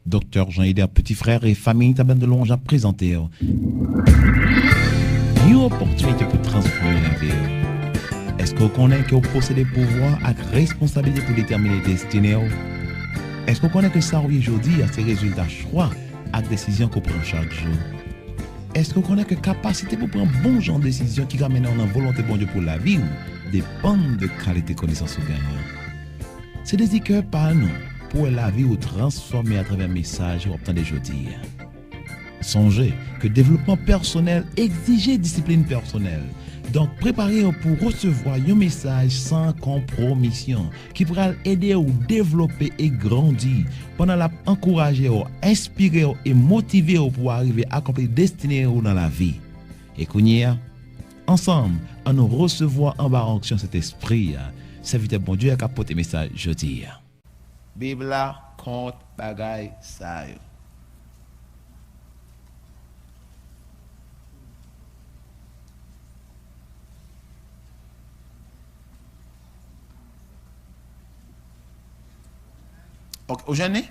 Docteur Jean-Hilaire, petit frère et famille Taben de Longe a présenté une opportunité pour transformer la vie. Est-ce que vous connaissez que vous possédez pouvoir et responsabilité pour déterminer les destinées? Est-ce que vous connaissez que ça aujourd'hui a ses résultats choix et décisions qu'on prend chaque jour? Est-ce que vous connaissez que capacité pour prendre bon genre de décision qui ramène en volonté bon Dieu pour la vie dépend de qualité de connaissance ou gagnant? C'est des cœurs par nous pour la vie ou transformer à travers un message ou obtenir aujourd'hui. Songez que développement personnel exige discipline personnelle. Donc, préparez-vous pour recevoir un message sans compromission qui pourra aider à développer et grandir pendant la encourager, inspirer et motiver pour arriver à accomplir destinée dans la vie. Et qu'on ensemble, à nous recevoir en bas en cet esprit, serviteur bon Dieu a capoté message jeudi. Bible compte bagay sa yo. Ok, aujourd'hui,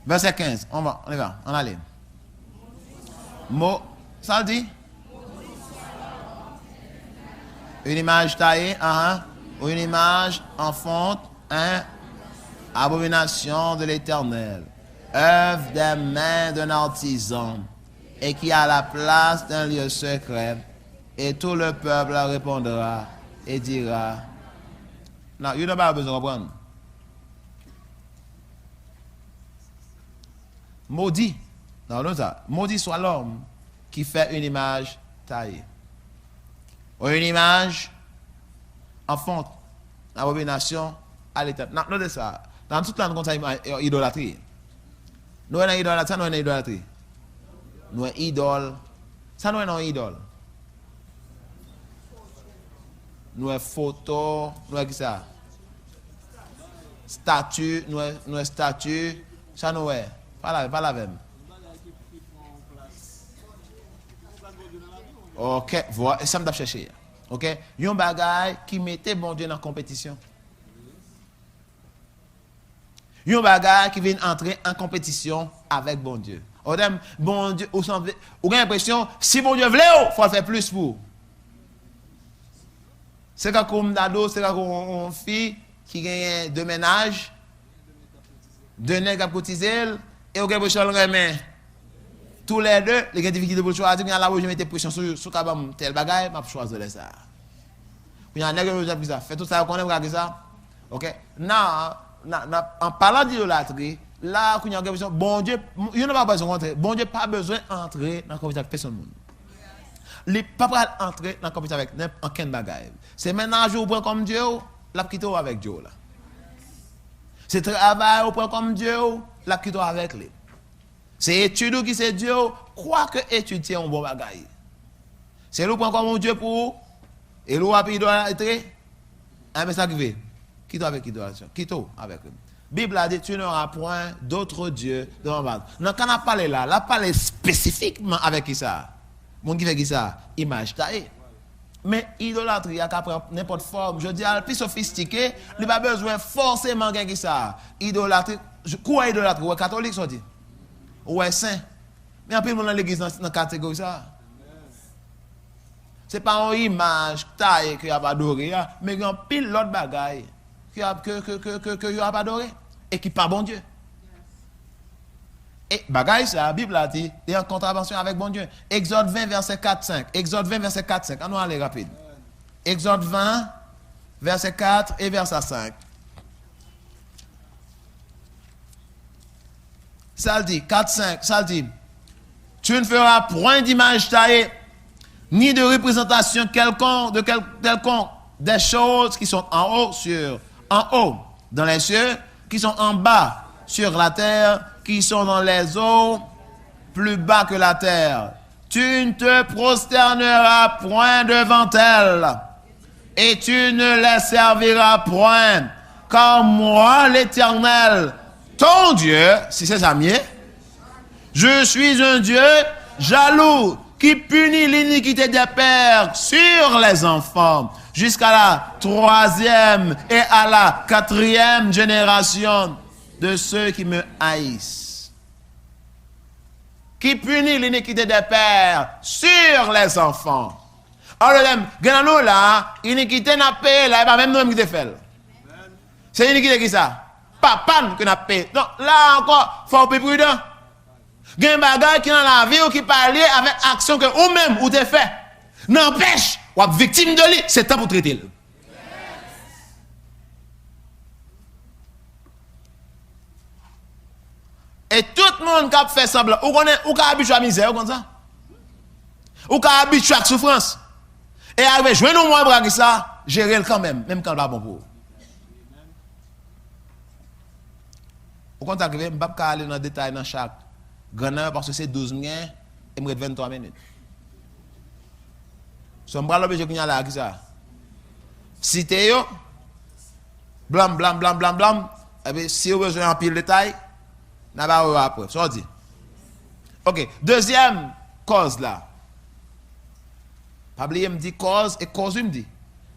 verset 15, on y va, on allait. Mot, ça le dit? Une image taillée, une image en fonte, abomination de l'Éternel, œuvre des mains d'un artisan, et qui a la place d'un lieu secret, et tout le peuple répondra et dira. Non, il n'y a pas besoin de comprendre. Maudit, non, ça. Maudit soit l'homme qui fait une image taillée. Ou une image en fonte, abomination à l'Éternel. Non, notez ça. Dans toute la comme ça, idolâtrie. Nous avons idolâtrie, ça nous avons idolâtrie. Nous avons idole. Ça nous avons idole. Nous avons photo. Nous avons qui ça? Statue. Nous avons statue. Ça nous avons. Pas la même. Ok, voilà. Ça me doit chercher. Ok? Il y a un bagage qui mettait bon Dieu dans la compétition. Il y a un bagage qui vient entrer en compétition avec bon Dieu. Bon Dieu, vous avez l'impression, si bon Dieu veut, il faut faire plus pour. C'est comme d'ado, c'est comme une fille qui gagne deux ménages, deux nègres à cotiser, et vous avez l'impression de tous les deux, les difficultés pour choisir, là où je mettais pression sur tel bagage, je vais choisir ça. Il y a un nègre qui fait tout ça, vous connaissez ça? Ok? Non. En parlant d'idolâtrie, là, il y a une question, bon Dieu, il n'a pas besoin d'entrer. Bon Dieu n'a pas besoin d'entrer dans la compétition avec personne. Il n'a pas entrer dans la compétition avec n'importe quel bagage. C'est maintenant que vous prenez comme Dieu, la quitte avec Dieu. C'est travail, vous prenez comme Dieu, la quitte avec lui. C'est étude qui c'est Dieu, quoi que étudier un bon bagage. C'est lui qui prend comme Dieu pour, et lui a idolâtrer, un message qui veut. Quitte avec idolâtrie. Quitte avec lui. Bible a dit, tu n'auras point d'autres dieux devant moi. Donc, quand on a parlé là, on a parlé spécifiquement avec qui ça? Mon qui fait qui ça? Image taillée. Mais idolâtrie, il y a qu'à prendre n'importe forme. Je dis, le plus sophistiqué, il n'a pas besoin forcément de qui ça. Idolâtrie, quoi idolâtrie? Ou catholique, ça dit? Ou saint? Mais en plus, dans l'église, dans la catégorie ça. Ce n'est pas une image taillée qu'il y a pas adoré, mais il y a un pile l'autre bagaille. Que vous avez adoré et qui pas bon Dieu. Et bagaille ça, la Bible a dit, il y a une contravention avec bon Dieu. Exode 20, verset 4-5. Exode 20, verset 4-5. On va aller rapide. Exode 20, verset 4 et verset 5. Ça le dit, 4-5, ça le dit. Tu ne feras point d'image taillée, ni de représentation quelconque, des choses qui sont en haut, dans les cieux, qui sont en bas, sur la terre, qui sont dans les eaux, plus bas que la terre. Tu ne te prosterneras point devant elles, et tu ne les serviras point, car moi, l'Éternel, ton Dieu, si c'est ça mieux, je suis un Dieu jaloux, qui punit l'iniquité des pères sur les enfants, jusqu'à la 3e et à la 4e génération de ceux qui me haïssent. qui punit l'iniquité des pères sur les enfants. Alors, nous là, iniquité n'a payé, là, pas même nous qui te fait. C'est iniquité qui ça? Papa qui n'a payé. Donc, là encore, il faut être prudent. Il y a un bagage qui dans la vie ou qui parle avec action que ou même ou te fait. N'empêche, ou êtes victime de lui, c'est temps pour traiter. Et tout le monde qui a fait semblant, ou qui a habitué à la misère, comme ça. Ou qui a habitué à la souffrance. Et avec jouer nous moins bras ça, gérer le quand même quand il va bon pour vous. Au contraire, je ne vais pas aller dans le détail dans chaque grand parce que c'est 12 minutes et me 23 minutes. Si on prend l'objet qui est là, qui ça? Cité yo, blam, blam, blam, blam, blam. Et bien, si vous avez besoin d'un pile de détail, n'a pas après. Ça dit. Ok, deuxième cause là. Pas oublier me dit cause et cause me dit.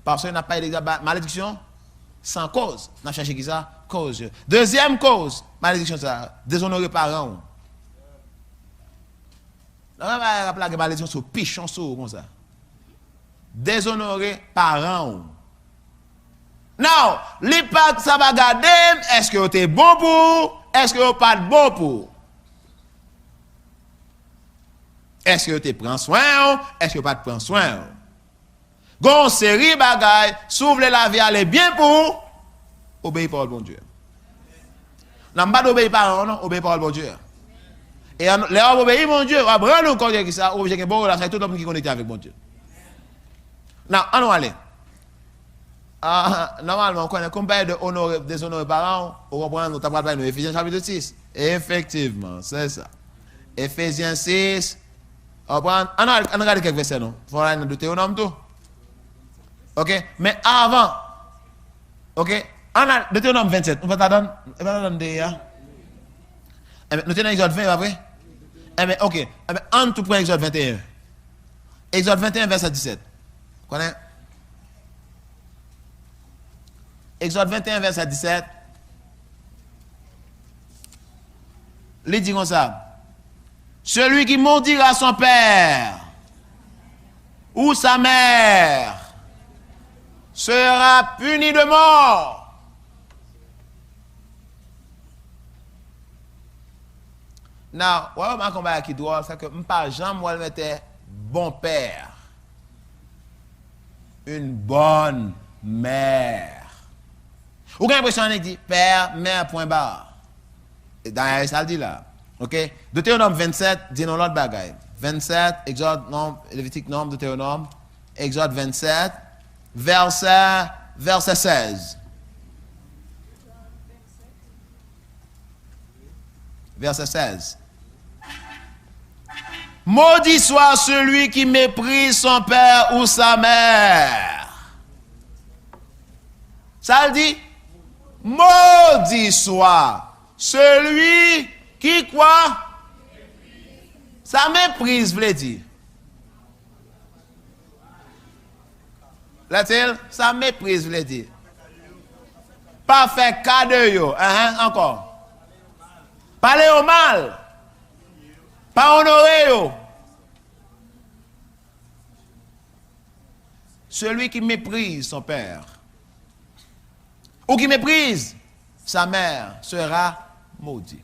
Parce qu'on n'a pas de malédiction sans cause. On a cherché qui ça? Cause. Deuxième cause, malédiction ça, déshonorer parents. On va rappeler malédiction sur pichon sur comme ça. Déshonorer parents. Non, l'impact ça va garder, est-ce que tu es bon pour, est-ce que tu pas bon pour? Est-ce que tu prends soin, est-ce que tu pas prends soin? Gon série bagay, s'ouvre la vie aller bien pour obéir par le bon Dieu. N'a pas d'obéir par non, obéir par le bon Dieu. Et les obéir mon Dieu, on va prendre compte que ça, obéir que bon relation tout le monde qui connecté avec bon Dieu. Non, on va aller. Normalement, on connaît combien de honorer, déshonorer parents, on comprend, nous avons parlé de Éphésiens chapitre 6. Effectivement, c'est ça. Éphésiens 6, on regarde quelques versets, non? Il faut aller dans Deutéronome tout. Ok? Mais avant, ok? On a Deutéronome 27, on va t'attendre, nous tenons Exode 20 après? Ok, on tout prend Exode 21. Exode 21, verset 17. Vous connaissez? Exode 21, verset 17. Il dit comme ça. Celui qui maudira son père ou sa mère sera puni de mort. Non, ouais, ma combat qui doit, c'est que pas jamais moi mettais bon père, une bonne mère. Ou avez l'impression qu'il dit père, mère, point barre. Et d'ailleurs, ça le dit là. Ok? Deutéronome 27, dit non l'autre bagaille. 27, Exode, non, Lévitique, non, Deutéronome. Exode 27, verset 16. Verset 16. Maudit soit celui qui méprise son père ou sa mère. Ça le dit? Maudit soit celui qui quoi? Ça méprise, veut dire. Là-t-il, ça méprise, veut dire. Pas faire cas de yo, encore. Parler au mal. Pas honorer yo. Celui qui méprise son père ou qui méprise sa mère sera maudit.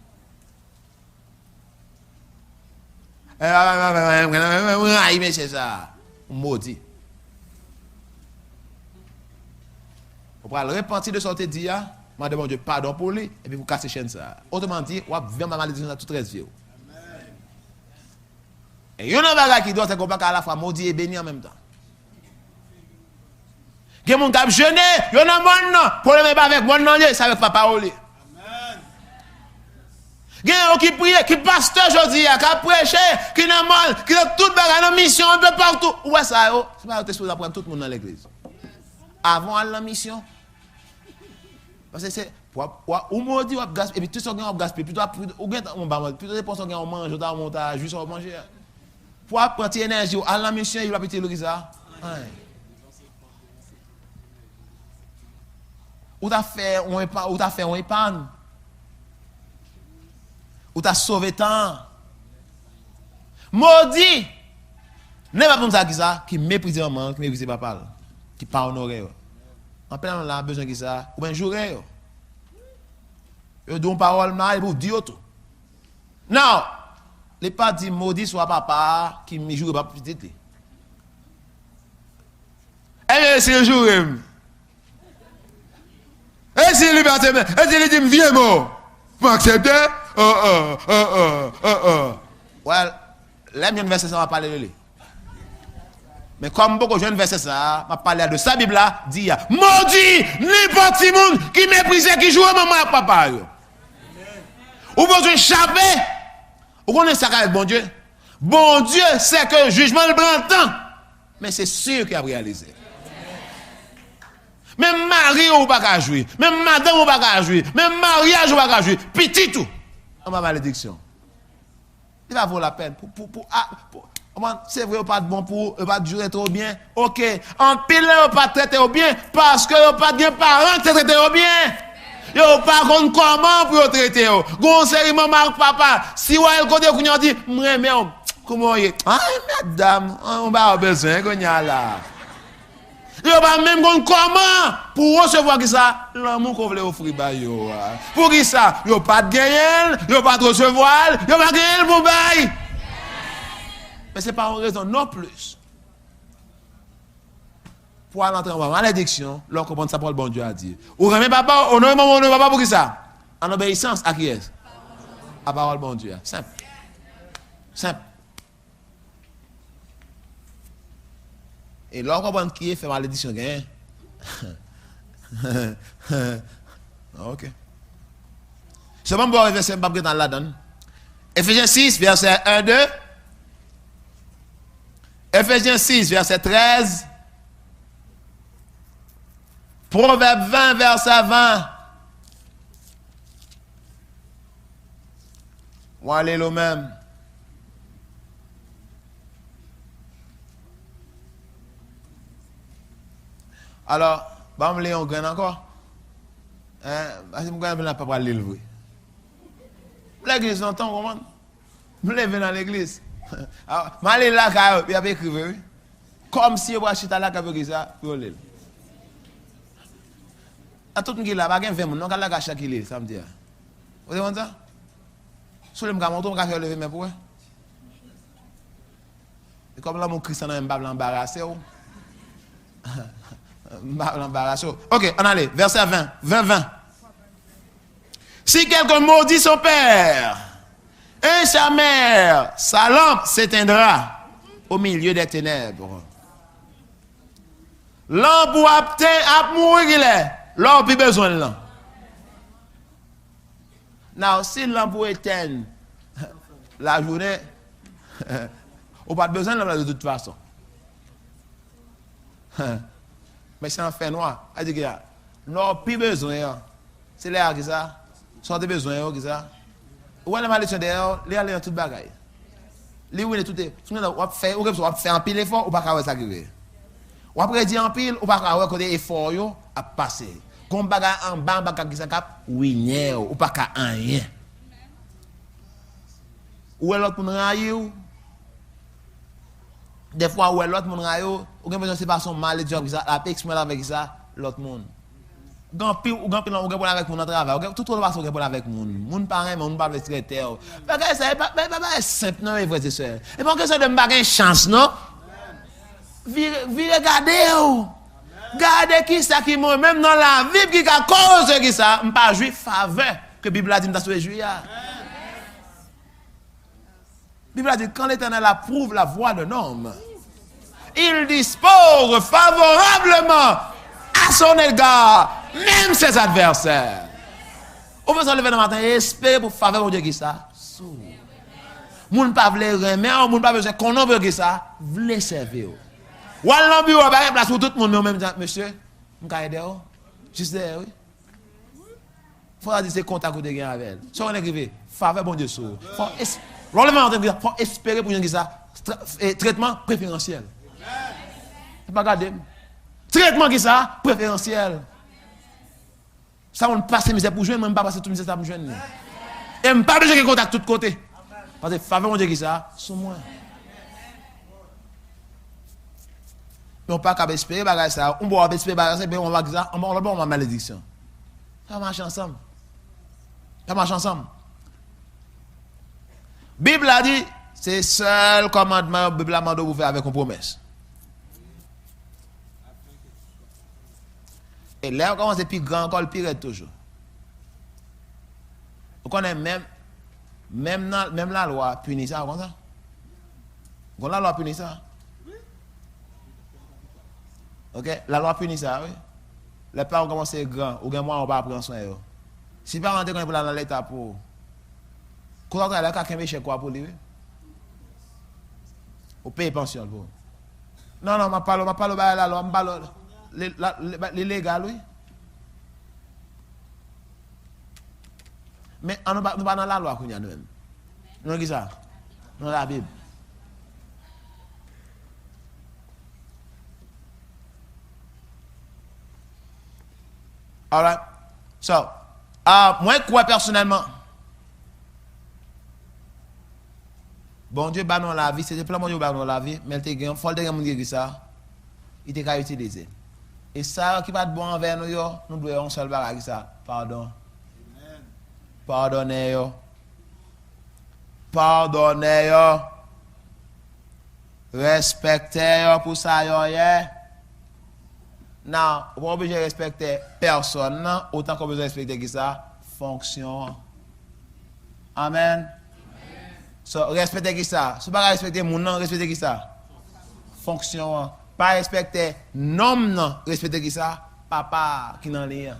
C'est ça. Maudit. On va le repentir de sortir dire, je demande Dieu pardon pour lui, et puis vous cassez chaîne ça. Autrement dit, on va vivre ma malédiction à toute vie. Et il y a un bagage qui doit se comparer à la fois maudit et béni en même temps. Il y a des gens qui ont jeûné, il y a un monde, problème pas avec moi, non, c'est avec papa. Il y a des gens qui prient, qui pasteur aujourd'hui, qui a prêché, qui n'a mal, qui a tout bagage en mission, un peu partout. Où est ça? C'est pas que tu apprendre tout le monde dans l'église. Avant la mission. Parce que c'est ou maudit ou gaspiller et puis tout ça on gaspiller plutôt ou bien on va plutôt des personnes qui on mange on montage juste on manger pour prendre énergie à la mission il va péter le ça ou t'as fait on épargne ou t'as sauvé temps Maudit. N'est pas comme ça qui ça, qui méprise maman, qui méprise papa, qui pas honoré. En plein là besoin qui ça, ou bien jouer. Yo don parole là pour dire tout. Non, les pas dit maudit soit papa qui me joue pas petit. Eh c'est jour. Et si liberté, et si il dit viens moi. Vous acceptez? Well, là bien verset ça va parler de lui. Mais comme beaucoup de jeunes versets ça, m'a parlé de sa Bible là, dit maudit n'importe qui monde qui méprise qui joue maman et papa yo. Ou besoin échapper. Ou connaissez ça avec bon Dieu. Bon Dieu sait que le jugement le prend temps. Mais c'est sûr qu'il a réalisé. Même mari ou pas qu'à jouer, même madame ou pas qu'à jouer, même mariage ou pas qu'à jouer, petit tout. On ma malédiction. Il va valoir la peine c'est vrai, pas bon pour pas durer trop bien. OK, en pile pas traiter au bien parce que pas bien parents traiter au bien. Yo pas connait comment pour traiter yo. Gon série maman papa, si ouais côté qu'on dit mais comment est? Ah madame, on va besoin qu'on y a là. Yo pas même comment pour recevoir qui ça l'amour qu'on voulait offrir ba yo. Pour qui ça? Yo pas de gagner, yo pas de recevoir, yo pas gagner pour bail. Mais c'est pas une raison non plus. Pour aller entrer en malédiction, leur comprendre ça pour le bon Dieu a dit. Ou remet papa, honore maman, honore papa pour qui ça? En obéissance à qui est? À parole bon Dieu. Simple. Simple. Et leur comprendre qui est fait malédiction gain. OK. C'est bon pour verset pas dans la donne. Ephésiens 6 verset 1 2. Ephésiens 6 verset 13. Proverbe 20 verset 20. On va aller le même. Alors, bah, me Léon gagne encore. Parce que je ne peux pas lire. L'église, entend comment? Je lève dans l'église. Je vais aller là, il y a écrit. Comme si je vais acheter là, je vais ça, je vais lire. À tout le monde là, il y a 20 personnes, on va chaque lire, ça me dit. Vous avez ça? Si je vais monter, on va faire lever mes pour. Et comme là, mon Christ, on a un bable embarrassé. Ok, on allait, verset 20. 20. Si quelqu'un maudit son père et sa mère, sa lampe s'éteindra au milieu des ténèbres. Lampe ou à mourir il est, l'homme n'a besoin de lampe. Now, si lampe ou éteint la journée, on n'a pas besoin de lampe de toute façon. Mais c'est un fait noir. Elle dit que non, plus besoin. C'est là que ça. Sans des besoins, que ça. Ou elle a mal d'ailleurs, les aller en toute bagaille. Les où est tout est. On va faire un pile effort, ou pas qu'à ça arriver. Ou après dire en pile, ou pas qu'à côté effort yo à passer. Comme bagaille en bas, bagaille qui ça cap, oui, ou pas qu'à rien. Ou l'autre pour railler. Des fois, où l'autre monde raille, ou bien besoin c'est pas son mal job ça, la exprimer avec ça, l'autre monde. Grand pile ou grand pile on gagne avec mon travail, tout le monde gagne avec mon parent, mon pas secrétaire. Parce ça pas simple non, frères et sœurs. Et pour que ça donne pas une chance non. Vi regarder. Gardez qui ça qui moi même dans la vie qui a cause qui ça, on pas jouir faveur que Bible a dit dans ce jouir. Bible a dit quand l'Éternel approuve la voie d'un homme, il dispose favorablement à son égard, même ses adversaires. On peut se lever le matin et espérer pour faveur de Dieu qui ça. Moun pas vle remettre, moun pas besoin qu'on veut qui ça, vle servir. Ou alors bureau ba place pour tout le monde en même temps, monsieur, m'ka aider ou? Juste there, oui. Faut dire c'est contact ou de gain avec elle. Si on est arrivé, faveur bon Dieu sous. Faut espérer pour ça. Traitement préférentiel. Pas garder. Traitement qui ça préférentiel. Ça on passe misère pour joindre, même pas passer tout misère pour joindre. Et même pas besoin de contact de tous côtés. Parce que faveur mon Dieu qui ça, sous moi. mais on pas capable espérer bagage ça. On va espérer bagage ça, on va ça, on va une malédiction. Ça marche ensemble. Ça marche ensemble. Bible a dit, c'est seul commandement que Bible a demandé vous faire avec une promesse. Et là, on commence à plus grand encore, le pire est toujours. Vous connaissez même la loi punit ça, comme ça. La loi punit ça. Ok? La loi punit ça, oui. Les parents commencent à être grands, ou bien moi, on va prendre soin. Si les parents sont dans l'état pour. Quand on a quelqu'un qui quoi pour lui, on paye pension pour. Non, je ne parle pas de la loi, je parle les légal, oui. Mais nous ne sommes pas dans la loi, nous-mêmes. Nous avons ça. Nous avons la Bible. All right. So, moi, je crois personnellement. Bon Dieu, bah non la vie, c'était plein de monde bah non la vie, mais il y a faut de ça. Il était qu'à utiliser. Et ça qui va être bon envers nous, nous devons un seul bagage ça. Pardon. Pardonnez yo. Pardonnez yo. Respectez yo pour ça yo, yeah. Non, on pas obligé de respecter personne, non, autant qu'on besoin de respecter qui ça, fonction. Amen. So, respecter qui ça? Si pas respecter mon nom, respecter qui ça? Fonction. Pas respecter nom, non, respecter qui ça? Papa qui n'en lien.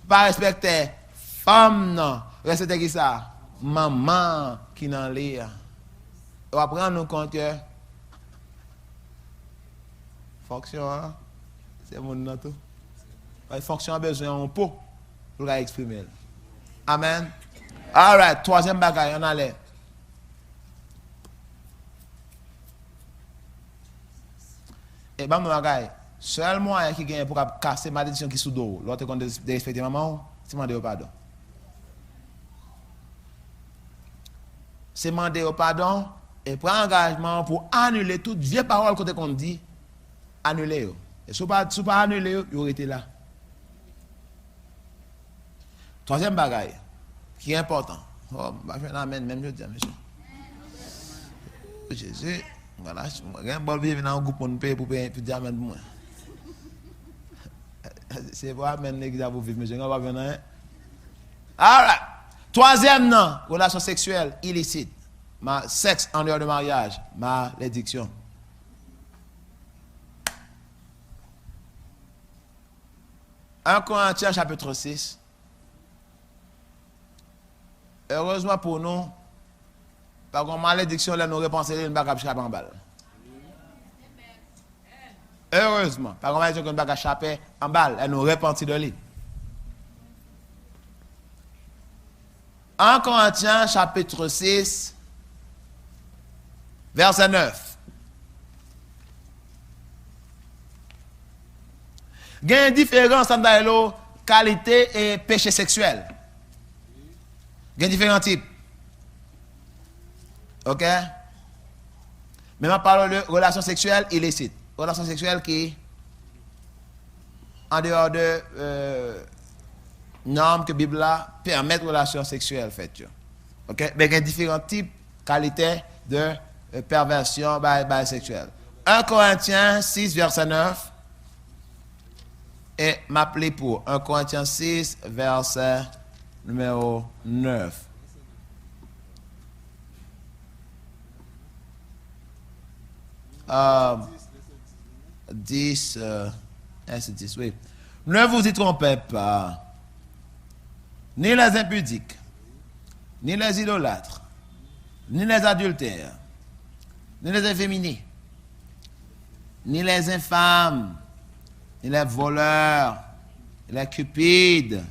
Pas respecter femme, non, respecter qui ça? Maman qui n'en lien. On va prendre nous compte que fonction, hein? C'est mon nom tout. Fonction a besoin d'un pot pour exprimer. Amen. All right, troisième bagaille, on allait. Et bon, bagaille, seul moyen qui gagne pour casser ma malédiction qui est sous dos, l'autre qu'on de respecter maman, c'est demander au pardon. C'est demander au pardon et prendre engagement pour annuler toute vieille parole qu'on dit, annuler. Et si vous ne pas annuler, vous été là. Troisième bagaille. Qui est important. Oh, je vais faire l'amène, même je dis, monsieur. Jésus, voilà, je vais venir dans un groupe pour payer pour dire amène pour moi. C'est vrai, amène l'église pour vivre, monsieur. On va venir. Alright. Troisième, non, relation sexuelle illicite. Sexe en dehors de mariage, malédiction. Un Corinthiens chapitre 6. Heureusement pour nous, par contre, malédiction, là, nous repensons une bagarre en balle. Heureusement, par contre, malédiction, une bagarre en balle, elle nous repentit de lui. 1 Corinthiens, chapitre 6, verset 9. Il y a une différence entre la qualité et péché sexuel. Il y a différents types. Ok? Mais on parle de relation sexuelle illicite. Relation sexuelle qui en dehors de normes que la Bible permet de relation sexuelle faite. Ok? Mais il y a différents types, qualités de perversion sexuelle. 1 Corinthiens 6, verset 9. Et m'appeler pour 1 Corinthiens 6, verset numéro 9. Euh, 10, c'est 10, oui. Ne vous y trompez pas. Ni les impudiques, ni les idolâtres, ni les adultères, ni les efféminés, ni les infâmes, ni les voleurs, ni les cupides,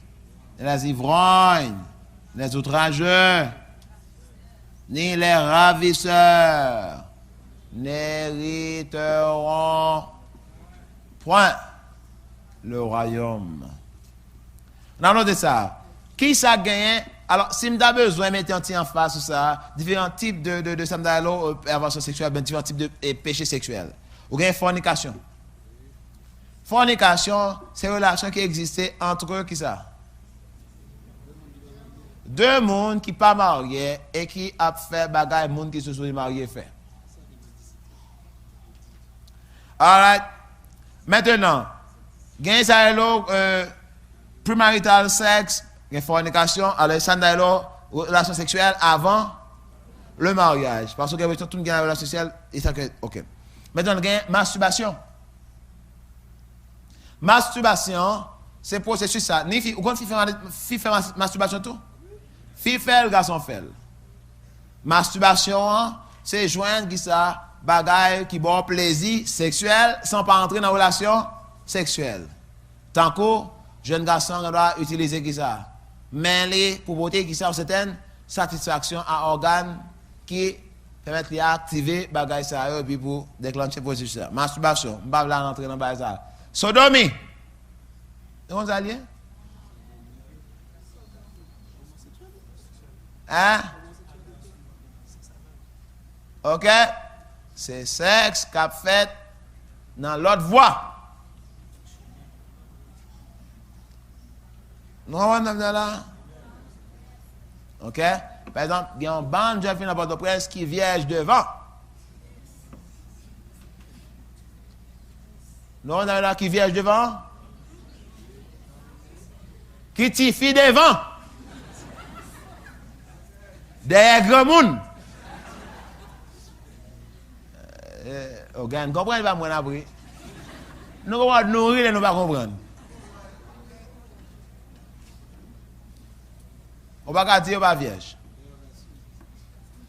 ni les ivrognes, ni les outrageux, ni les ravisseurs n'hériteront point le royaume. Non, non, de ça. Qui ça gagne? Alors, si vous avez besoin de mettre un petit en face sur ça, différents types de perversion sexuelle, différents types de péchés sexuels. Ou bien fornication. Fornication, c'est une relation qui existait entre eux qui ça? Deux mondes qui pas mariés et qui a fait bagaille monde qui se sont mariés fait. Alright. Maintenant, gain ça premarital sexe, fornication, alors ça relation sexuelle avant le mariage. Parce que tout le monde a une relation sexuelle et ça que OK. Maintenant, gain masturbation. Masturbation, c'est processus ça. Ni fille, ou quand fille fait masturbation tout? Fille fait, le garçon fait. Masturbation, c'est joindre qui ça, bagaille qui bon plaisir sexuel sans pas entrer dans une relation sexuelle. Tant que jeune garçon doit utiliser qui ça, mais pour porter qui ça une certaine satisfaction à organes qui permettent d'activer bagaille ça et puis pour déclencher processus ça. Masturbation, on va pas rentrer dans bagaille ça. Sodomie. Comment ça lié? Hein? OK? C'est sexe qu'a fait dans l'autre voie. Nous on là. OK? Par exemple, il y a un bande de filles dans Port-au-Prince qui vierge devant. Nous on là qui vierge devant. Qui tifie devant. Derrière grand monde. Vous comprenez pas moi après. Nous allons nourrir et nous pas comprendre. On va pas dire pas vierge.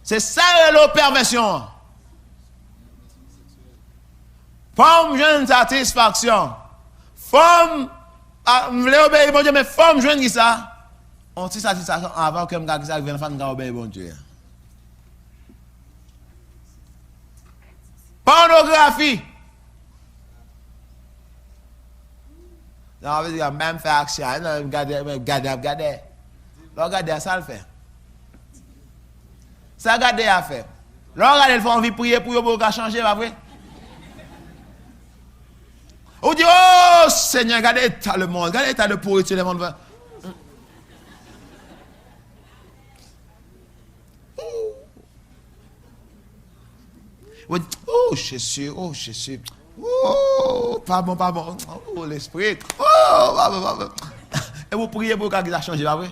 C'est ça la perversion. Femme jeune satisfaction. Femme voulez obéir bon Dieu mais femme jeune qui ça. On tire satisfaction avant que m'ga qui ça vienne faire obéir bon Dieu. Pornographie. Non, on veut dire même faire action, regarder. Regardez ça le fait. Ça regarder à faire. Regardez il faut envie prier pour changer pas vrai. On dit oh Seigneur, regardez l'état le monde, regardez l'état de pourriture le monde. Oh Jésus, oh pardon, oh l'esprit, oh pardon. Et vous priez pour qu'il a changé, pas vrai?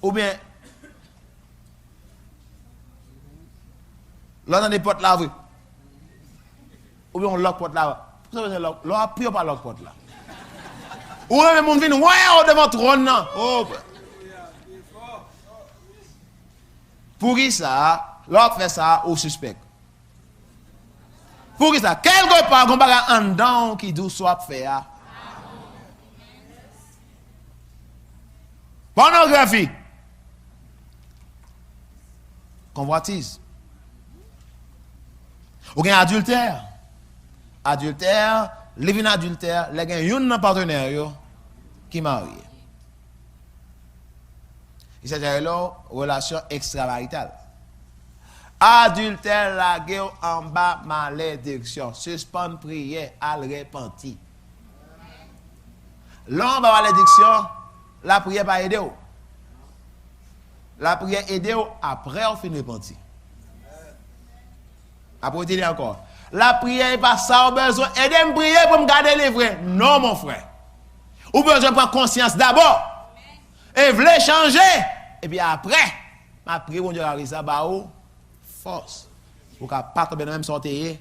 Ou bien, là dans des portes là, oui. Ou bien on lock porte là. Vous savez, l'on a pris pas lock porte là. Ou même on vient, ouais, devant trône là. Oh. Pour qui ça? L'autre fait ça au suspect. Pour qui ça? Quelque part, on va en dedans qui doit soit faire. Pornographie. Convoitise. Ou bien adultère. Adultère, living adultère, les gens ont un partenaire qui marie. Il s'agit de relation extramaritale. Adultère, la guerre en bas, malédiction. Suspend prière, al repenti. L'en bas, malédiction, la prière va aider. La prière aide après on finit repenti. Après, il dit encore. La prière n'est pas ça, on a besoin d'aider me prier pour me garder les vrais. Non, mon frère. Ou besoin de prendre conscience d'abord. Et voulez changer. Et puis après, ma prière, mon Dieu, la risa, bah, force. Pour qu'à pas tomber dans même sortie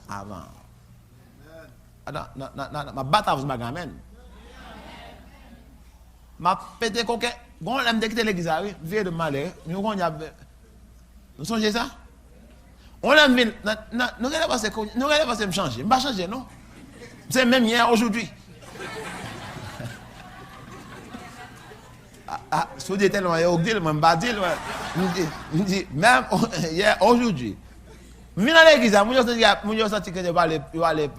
avant. Non, ma bataille, ma gamine. Ma pété coquet. Bon, elle me dit que l'église, oui, vie de malheur. Nous songez ça? On a mis, nous allons pas me changer. Je ne vais pas changer, non. C'est même hier, aujourd'hui. Si vous dites tellement, je ne vais pas dire, je dis, même hier, aujourd'hui. Je viens à l'église, je me sens que je vais aller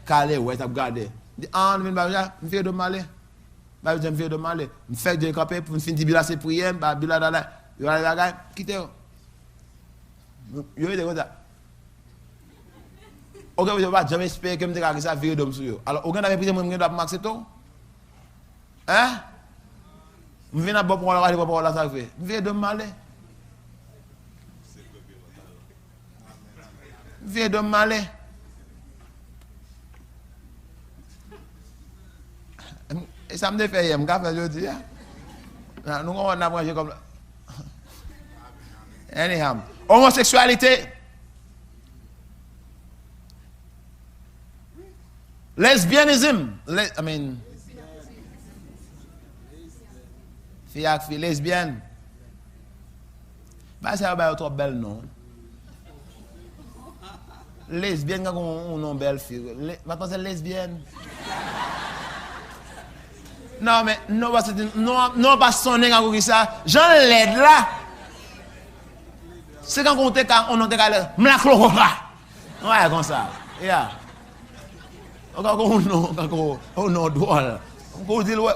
caler, ouais, tu vas regarder. Je dis, ah, je me fais de mal. Je me fais de mal. Je me fais de camper pour me finir de bilan, prière, bilan, quittez. Yo ete comme ça. OK, je ne vais jamais espérer que je me ça virer d'homme sur eux. Alors, aucun n'avait pris moi je dois m'accepter. Hein? Je viens à bon pour aller pour la ça fait. Je viens de m'aller. Je viens de m'aller. Et ça me fait hier, je vais aujourd'hui. Nous on a mangé comme anyhow. Homosexualité. Lesbianisme. I mean, fille lesbienne. Bah, ça va être trop belle, non? Lesbienne, quand on a une belle fille. Maintenant, c'est lesbienne. Non, mais non, pas sonner quand on dit ça. J'en l'aide là. C'est quand on a la chlorora. Ouais, comme ça. Yeah. Quand on drôle. Quand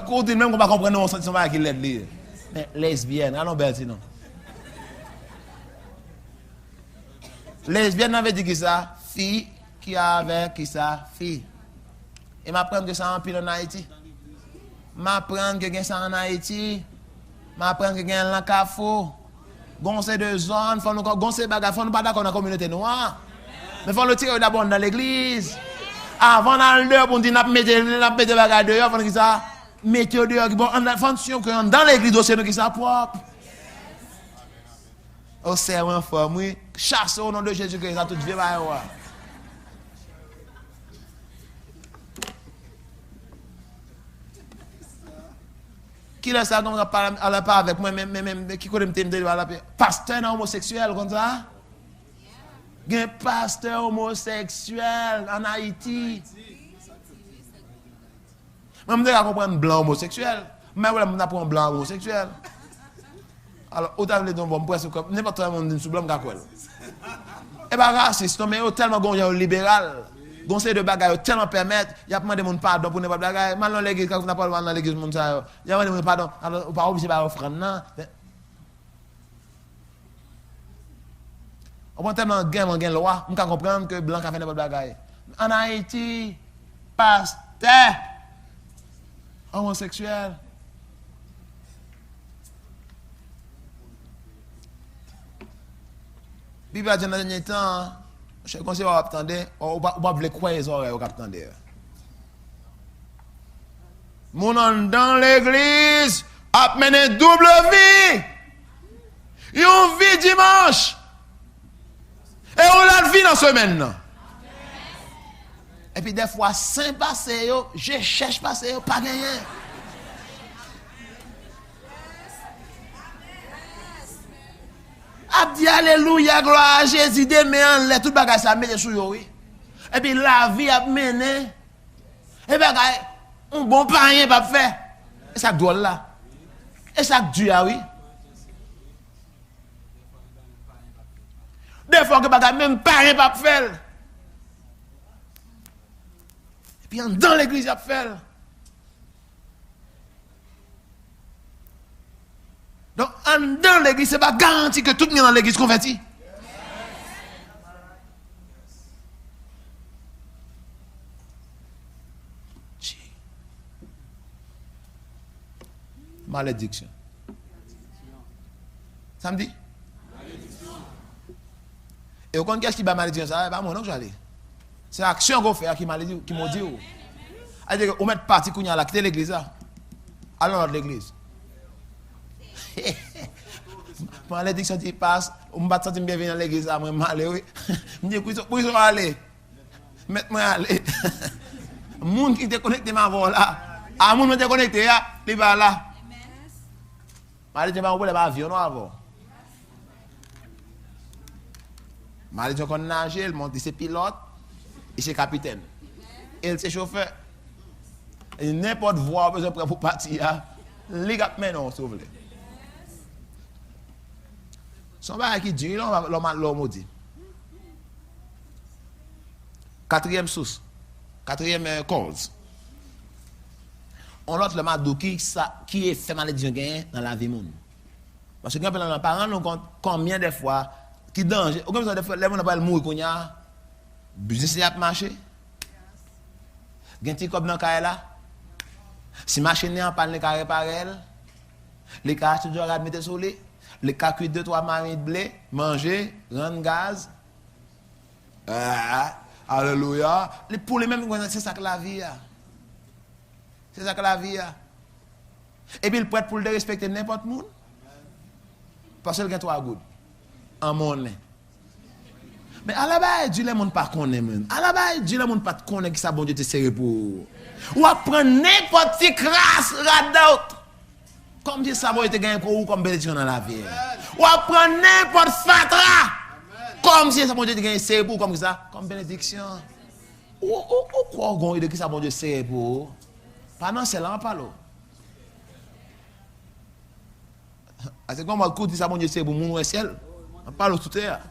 on dit même qu'on va comprendre non sentiment qui l'aide. Mais lesbienne, allons belle sinon. Lesbienne n'avait dit que ça, fille qui a avec qui ça, fille. Et m'apprendre que ça en pile en Haïti. M'apprendre que ça en Haïti. M'apprendre que ça en Lancafo. Goncer de zone, faut nous goncer bagarre, faut nous pas d'accord dans la communauté noire. Mais faut le tirer d'abord dans l'église. Avant dans l'heure pour dire n'a mettre bagarre dehors, faut que ça mettre dehors bon en fonction que dans l'église aussi nous qui ça propre. Au serment femme oui, chasse au nom de Jésus Christ ça tout vieux bail. Qui laisse ça comme parler avec moi même qui connaît me pasteur homosexuel comme ça? Un pasteur homosexuel en Haïti. Moi, je ne comprendre blanc homosexuel. Mais je ne comprendre blanc homosexuel. Alors, autant de gens vont presque comme n'importe quel monde sous blanc какой. Et bien, raciste, mais tellement bon libéral. Conseil de bagaille tellement permettre, il y a demandé mon pardon pour n'importe bagaille. Maintenant l'église quand vous n'avez pas dans l'église mon ça, il y a demandé mon pardon. Alors, pas obligé pas offrande non. On prend tellement gain loi, on peut comprendre que blanc a fait n'importe bagaille. En Haïti, pasteur homosexuel. Bible a dit dans le dernier temps, je conseille à attendre, on va vouloir croire les oreilles au attendre. Mon dans l'église a mené double vie. Une vie dimanche. Et on la vie dans la semaine. Et puis des fois, saint passé, je cherche passé, pas gagné. A dit alléluia, gloire à Jésus, demain en l'air, tout bagage ça met sur yo, oui. Et puis la vie a mené. Et bagage, un bon parent pas faire. Et ça doit là. Et ça dure, oui. Des fois que bagage même parent pas faire. Et puis dans l'église a fait. Donc, dans l'église, ce n'est pas garanti que tout le monde dans l'église converti. Malédiction. Ça me dit? Et au qu'est-ce qui va malédiction? Ça va pas moi non, j'allais. C'est l'action qu'on fait qui m'a dit. C'est-à-dire qu'on met parti qu'on y a quitter l'église. Allons dans l'église. Malédiction qui passe, on m'a senti bien venir dans l'église, moi m'aller oui. Me dit pour ils sont aller. Mettez-moi aller. Monde qui te connecté ma voix là. Ah monde te connecté là, il va là. Malédiction va voler pas avion non avant. Malédiction qu'on nage, il monte c'est pilote et c'est capitaine. Et c'est chauffeur. Et n'importe voie besoin pour partir, les gars maintenant s'il vous plaît. Son bagage qui dit, l'homme dit. Quatrième source, quatrième cause. On l'autre le madou qui est fait malédiction dans la vie monde. Parce que quand on parle nous compte combien de fois qui danger. Comme ça des fois les gens pas mourir qu'on y a. business a marché. Gen ti kob nan kay là. Si machine n'est en panne, les cas réparer elle. Les cas acheter du rad mettre sur les cas cuire 2-3 marines de blé, manger, rendre gaz. Alléluia. Pour les mêmes, c'est ça que la vie a. C'est ça que la vie a. Et puis il prête pour le respecter n'importe qui. Parce qu'il y a 3 gouttes. En monnaie. Mais à la base, Dieu ne monde pas connaît même. À la base, Dieu ne monde pas connaît qui ça bon Dieu te serré pour. Ou à prendre n'importe quelle crasse là-dedans. Comme Dieu ça bon te gagner pour ou comme bénédiction dans la vie. Ou à prendre n'importe fatra. Comme si ça bon Dieu te gagner serré pour comme ça, comme bénédiction. Ou quoi gon de qui ça bon Dieu serré pour. Pas non c'est là en parle. C'est comme on dit ça bon Dieu serré pour mon ciel. On parle tout terre.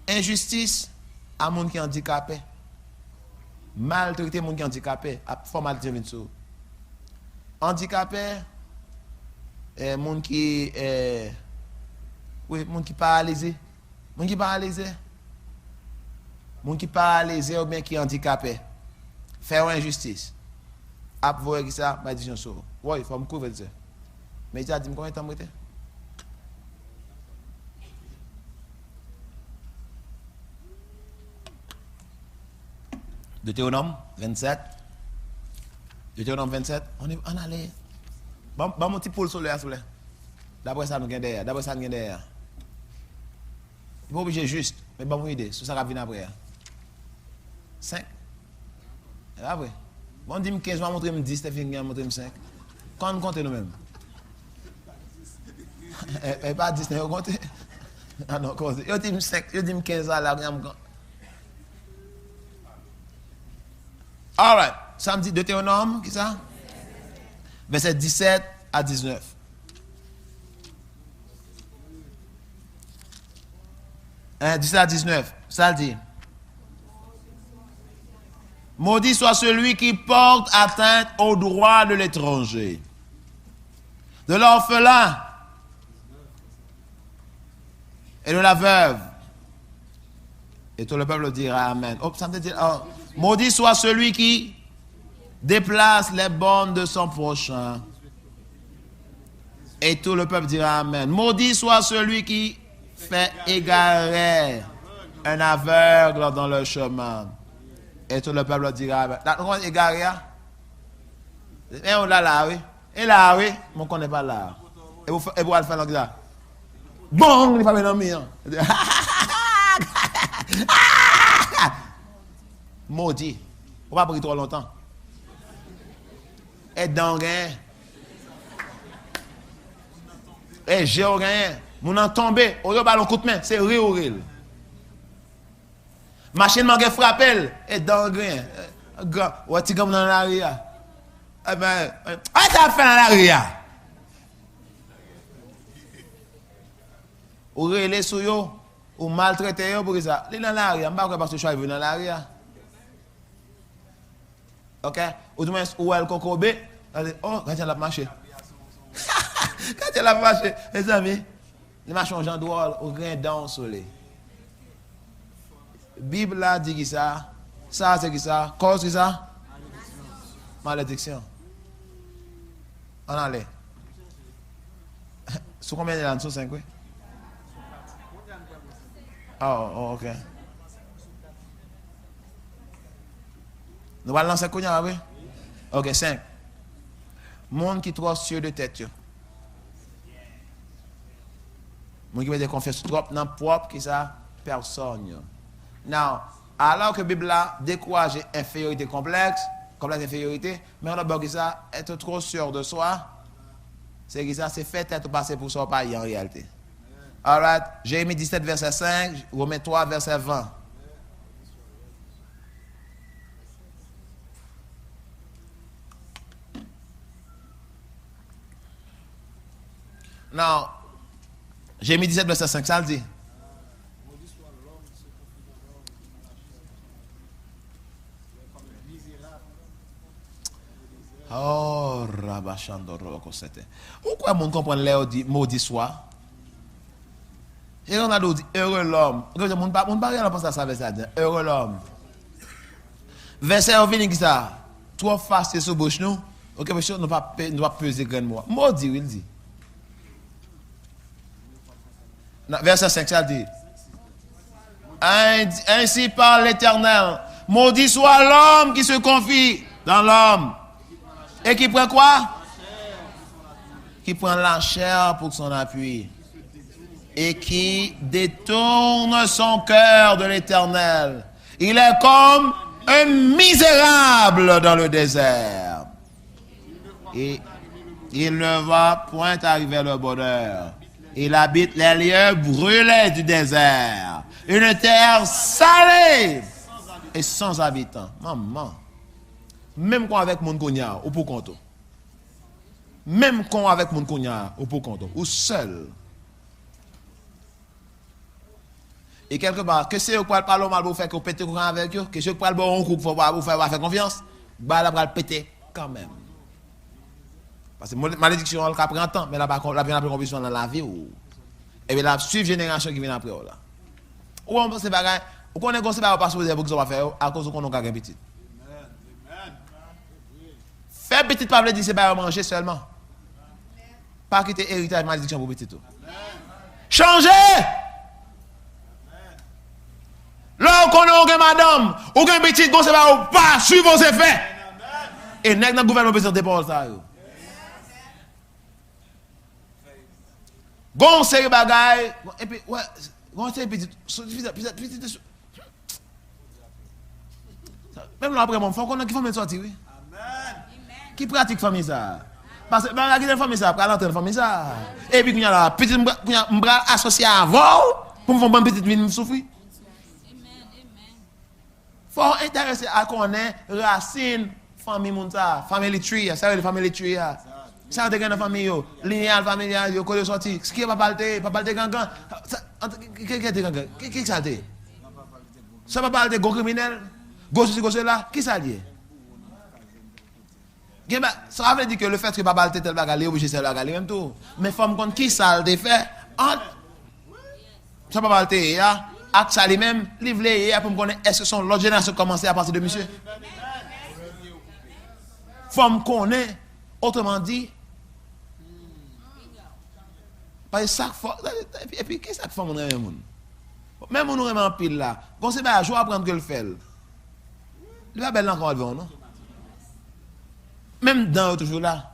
Injustice à monde qui est handicapé. Maltraité monde qui est handicapé, à formalité de ça. Handicapé monde qui monde qui paralysé. Monde qui paralysé. Monde qui paralysé ou bien qui est handicapé. Faire injustice. À voir ça, ma décision ça. Ouais, il faut me couvrir ça. Mais tu as dit combien de temps m'était? Deutéronome 27. Deutéronome 27. On allait. Bon, mon petit pôle solaire, s'il vous plaît. D'après ça, nous gagnons derrière. D'après ça, nous gagnons derrière. Il faut obliger juste. Mais bon, idée. Sur ça, va venir après. 5. Après. Bon, dis-moi 15, je vais montrer 10, Stéphane, je vais montrer 5. Quand on compte nous-mêmes. Pas 10, on compte. Ah non, compte. Je dis 5, je dis 15 là, all right. Samedi Deutéronome, qui ça? Verset 17 à 19. Hein, 17 à 19. Ça le dit. Maudit soit celui qui porte atteinte aux droits de l'étranger, de l'orphelin et de la veuve. Et tout le peuple dira Amen. Oh, ça me dit, oh. Maudit soit celui qui déplace les bornes de son prochain. Et tout le peuple dira Amen. Maudit soit celui qui fait égarer un aveugle dans le chemin. Et tout le peuple dira Amen. Là, égarer. Et on l'a là, oui. Et là, oui. Mais on ne connaît pas là. Et vous allez faire comme ça. Bon, il va venir en maudit. On va pas trop longtemps. Et dans rien. Et j'ai rien. Mon en tombé. On va un coup de main. C'est rire ou rire. Machine m'a frappé. Et dans rien. Ou tu comme dans l'arrière. Eh ben, t'as fait dans l'arrière. Ou relé sur yo. Ou maltraité yo pour ça. Il est dans l'arrière. Je ne sais pas parce que je suis venu dans l'arrière. Ok? Ou du moins, où elle concobé, oh, quand elle a marché. Quand elle a marché, les amis, les machins en droit, au grain dans le soleil. Bible là dit qui ça? Ça c'est qui ça? Cause qui ça? Malédiction. On allait. Sur combien de l'an? Sur 5, oui? Oh, ok. Nous allons lancer quoi, oui? Ok, 5. Monde qui trop sûr de tête. Monde qui met des confiances trop dans propre qui ça? Personne. Now, alors que la Bible a découragé infériorité complexe infériorité, mais on a besoin ça, être trop sûr de soi, c'est que ça, c'est fait être passé pour soi, pas en réalité. Alright, Jérémie 17, verset 5, Romains 3, verset 20. Non, Jérémie 17, verset 5, ça le dit. Oh, Rabachandoro, pourquoi mon comprend l'air dit maudit soit? Et on a dit, heureux l'homme. On ne parle pas penser à ça, verset. Heureux l'homme. Verset, on finit qui ça? Trop facile sur bouche nous. Ok, monsieur, nous ne pas peser grand moi. Maudit, il dit. Verset 5, ça dit. Ainsi parle l'Éternel. Maudit soit l'homme qui se confie dans l'homme. Et qui prend quoi? Qui prend la chair pour son appui. Et qui détourne son cœur de l'Éternel. Il est comme un misérable dans le désert. Et il ne va point arriver le bonheur. Il habite les lieux brûlés du désert. Une terre salée et sans habitants. Maman. Même quand avec mon cognac, ou pour compte. Même quand avec mon cognac, ou pour compte. Ou seul. Et quelque part, que c'est vous pouvez parler mal pour faire que vous pétez courant avec eux, que c'est vous pouvez bon coup pour vous faire confiance, bah là va péter quand même. Parce que malédiction elle prend temps, mais là pas la conviction dans la vie ou et bien la suivre génération qui vient après là. Ou on c'est bagaille, ou connaît qu'on c'est pas pas supposé pour que ça va faire à cause qu'on a gagné petit. Faire petit pas veut dire c'est pas manger seulement. Pas quitter héritage malédiction pour petit tout. Changer. Là, on a madame, ou un petit, on ne pas suivre vos effets. Et nous, dans le gouvernement, on peut se déposer ça. Gon c'est bagay, et puis, ouais, gon c'est petit, même là après, mon faut qu'on a qui famille sortir, oui. Amen. Qui pratique famille ça? Parce que, bah, qui famille ça, après l'entrée de famille ça. Et puis, il y a la petite, m'bra associé à vous, pour me faire une petite vie, me souffrir. Faut intéresser à connaître racine famille monta, family tree, ça veut dire family tree. Ça de dans famille yo, linéal familial yo connaît sorti. Ce qui est pas parler gangan. Qui ça dit? Ça pas parler go criminel, go ceci go cela, qui ça dit? Ça veut dire que le fait que pas parler tel bagarre, est obligé de bagarre même tout. Mais femme compte qui ça le fait? Ça pas parler ya. Ak ça lui-même, livre et pour me connaître est-ce que son l'autre génération commencé à partir de monsieur. Femme connaît, autrement dit, parce que ça et puis qu'est-ce que ça fait mon monde? Même on aurait en pile là, quand c'est pas joie apprendre que le fait. Il va belle encore devant non? Même dans toujours là.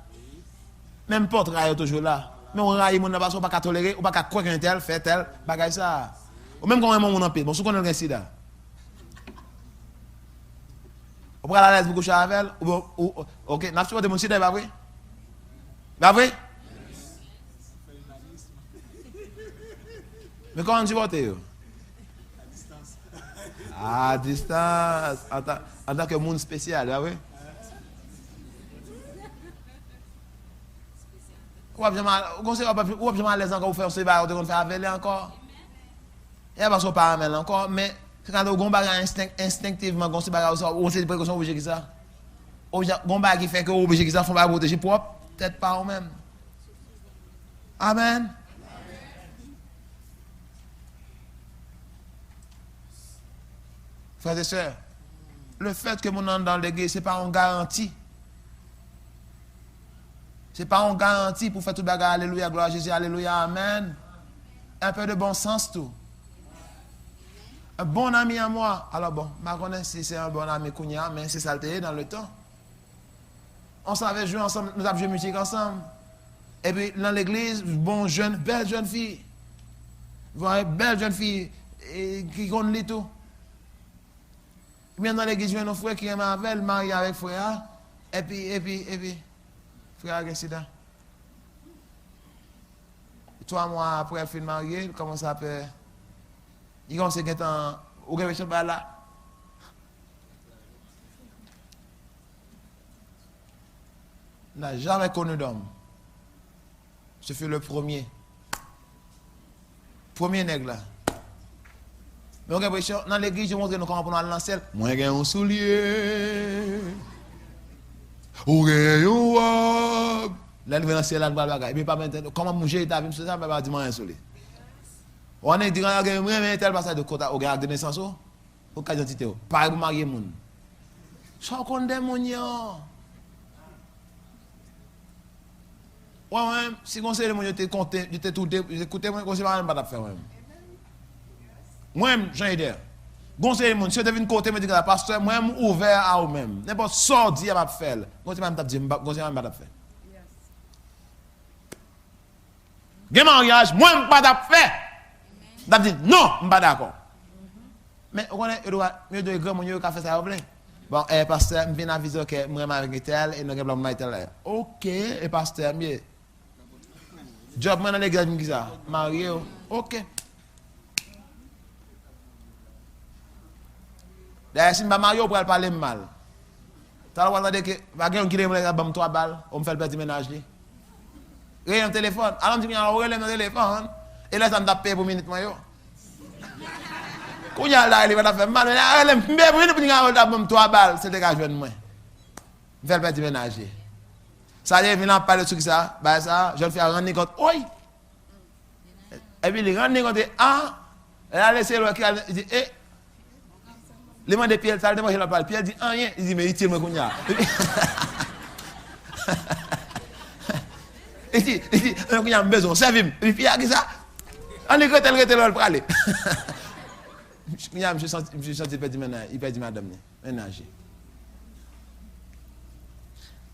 Même portrait toujours là. Mais on raille mon pas pas tolérer ou pas croire qu'un tel fait tel bagaille ça. Ou même quand on est en paix, bon, si on est un sida. On prend la laisse pour coucher avec elle, ou, ok, n'a pas de mon sida, pas vrai? Pas vrai? Mais comment tu votes? À distance. En tant que monde spécial, pas vrai? Ou bien à l'aise encore, ou faire ce bail, on faire avec elle encore? Il y a pas son paramètre encore, mais quand on a instinctivement, on sait des précautions obligées qui ça. On a qui fait que obligé qui ça font pas protéger propre, peut-être pas eux même. Amen. Frères et sœurs, le fait que mon entre dans l'église, ce n'est pas une garantie. Ce n'est pas une garantie pour faire tout bagarre, alléluia, gloire à Jésus, alléluia, amen. Un peu de bon sens tout. Un bon ami à moi, alors bon, je ne sais pas si c'est un bon ami Kounia, mais c'est ça dans le temps. On savait jouer ensemble, nous avons joué musique ensemble. Et puis dans l'église, belle jeune fille. Vous voyez, belle jeune fille qui connaît tout. Bien dans l'église, il y a un frère qui est marié avec frère. Et puis, frère a sida. 3 mois après, il fait marié, il commence à faire. Il commence à être en. Ou quelque chose là. Il n'a jamais connu d'homme. Ce fut le premier. Premier nègre là. Mais dans l'église, je montre nous comment on a lancé. Moi, j'ai un soulier. Ou j'ai un wab. Là, il vient lancer là, il ne peut pas maintenant. Comment manger, il a vu ça, il va dire moi un soulier. On est dit que tel passage de quota au gars de naissance au cas d'identité. Pas pour marier moun. Ça qu'on des moun yo. Ouais, si conseil de moun yo te compté, je te tout écouter moi conseil pas faire moi. Moi Jean Eder. Conseil moun si tu devine côté me dit que pasteur moi ouvert à vous même. N'importe sorti à pas faire. Conseil même t'a dit conseil même pas faire. Gen mariage moi pas t'a faire. T'a dit non, pas d'accord. Mais on connaît mieux de grand moun yo ka fait ça plein. Bon, pasteur, je viens aviser que moi avec tel et nous avons tel. OK, et pasteur, bien. Job moi dans l'église me dit ça. Marié. OK. D'ailleurs, si je ne suis pas marié, on pourrait parler mal. Tu as entendu que quelqu'un qui me 3 balles, on me fait le petit ménage. Rien un téléphone. Alors, je dis, on relève mon téléphone. Et là, ça me tape pour minute. Quand il y a là, il va faire mal. Mais pour minute, 3 balles, c'est dégagé de moi. Je fais le petit ménage. Ça y est, il vient parler de ce que ça. Ça, je le fais rendre compte. Oui. Et puis, il rend compte. Ah, elle a laissé le qui il dit, eh. Les mains de Pierre, ça le demande, il Pierre dit rien. Il dit, mais il tire moi qu'on y a. Il dit, on a besoin, serve-moi. Et puis, Pierre, qu'est-ce que ça? On est côté le pour aller. Je me suis senti perdu maintenant. Il perd madame. Ménager.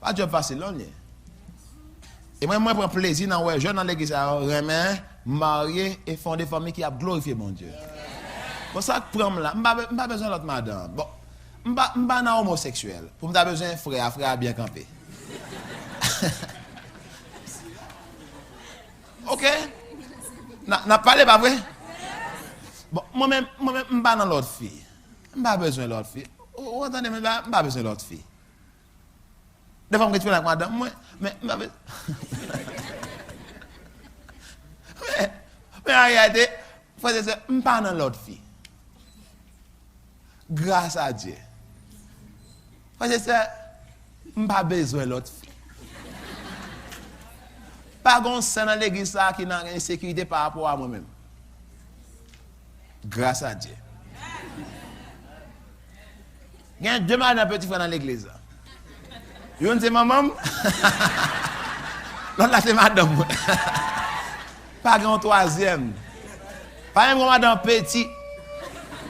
Pas de job facile, là. Et moi, je prends plaisir dans les jeunes dans l'église, remet, marié et fonder des familles qui a glorifié mon Dieu. Pour ça, prends là, je n'ai pas besoin d'autre madame. Bon, je ne suis pas homosexuel. Pour me besoin d'un frère bien campé. OK? N'a parlé pas vrai? Bon, moi-même, je ne suis pas dans l'autre fille. Je n'ai pas besoin de l'autre fille. Vous entendez, je n'ai pas besoin de l'autre fille. Des fois, je suis avec madame, mais en réalité, je ne suis pas dans l'autre fille. Grâce à Dieu. Parce que je n'ai pas besoin de l'autre fille. Pas de sein dans l'église qui n'a une insécurité par rapport à moi-même. Grâce à Dieu. Il y a 2 madame petit frère dans l'église. Une c'est maman. L'autre là c'est madame. Pas grand 3e. Pas même madame petit.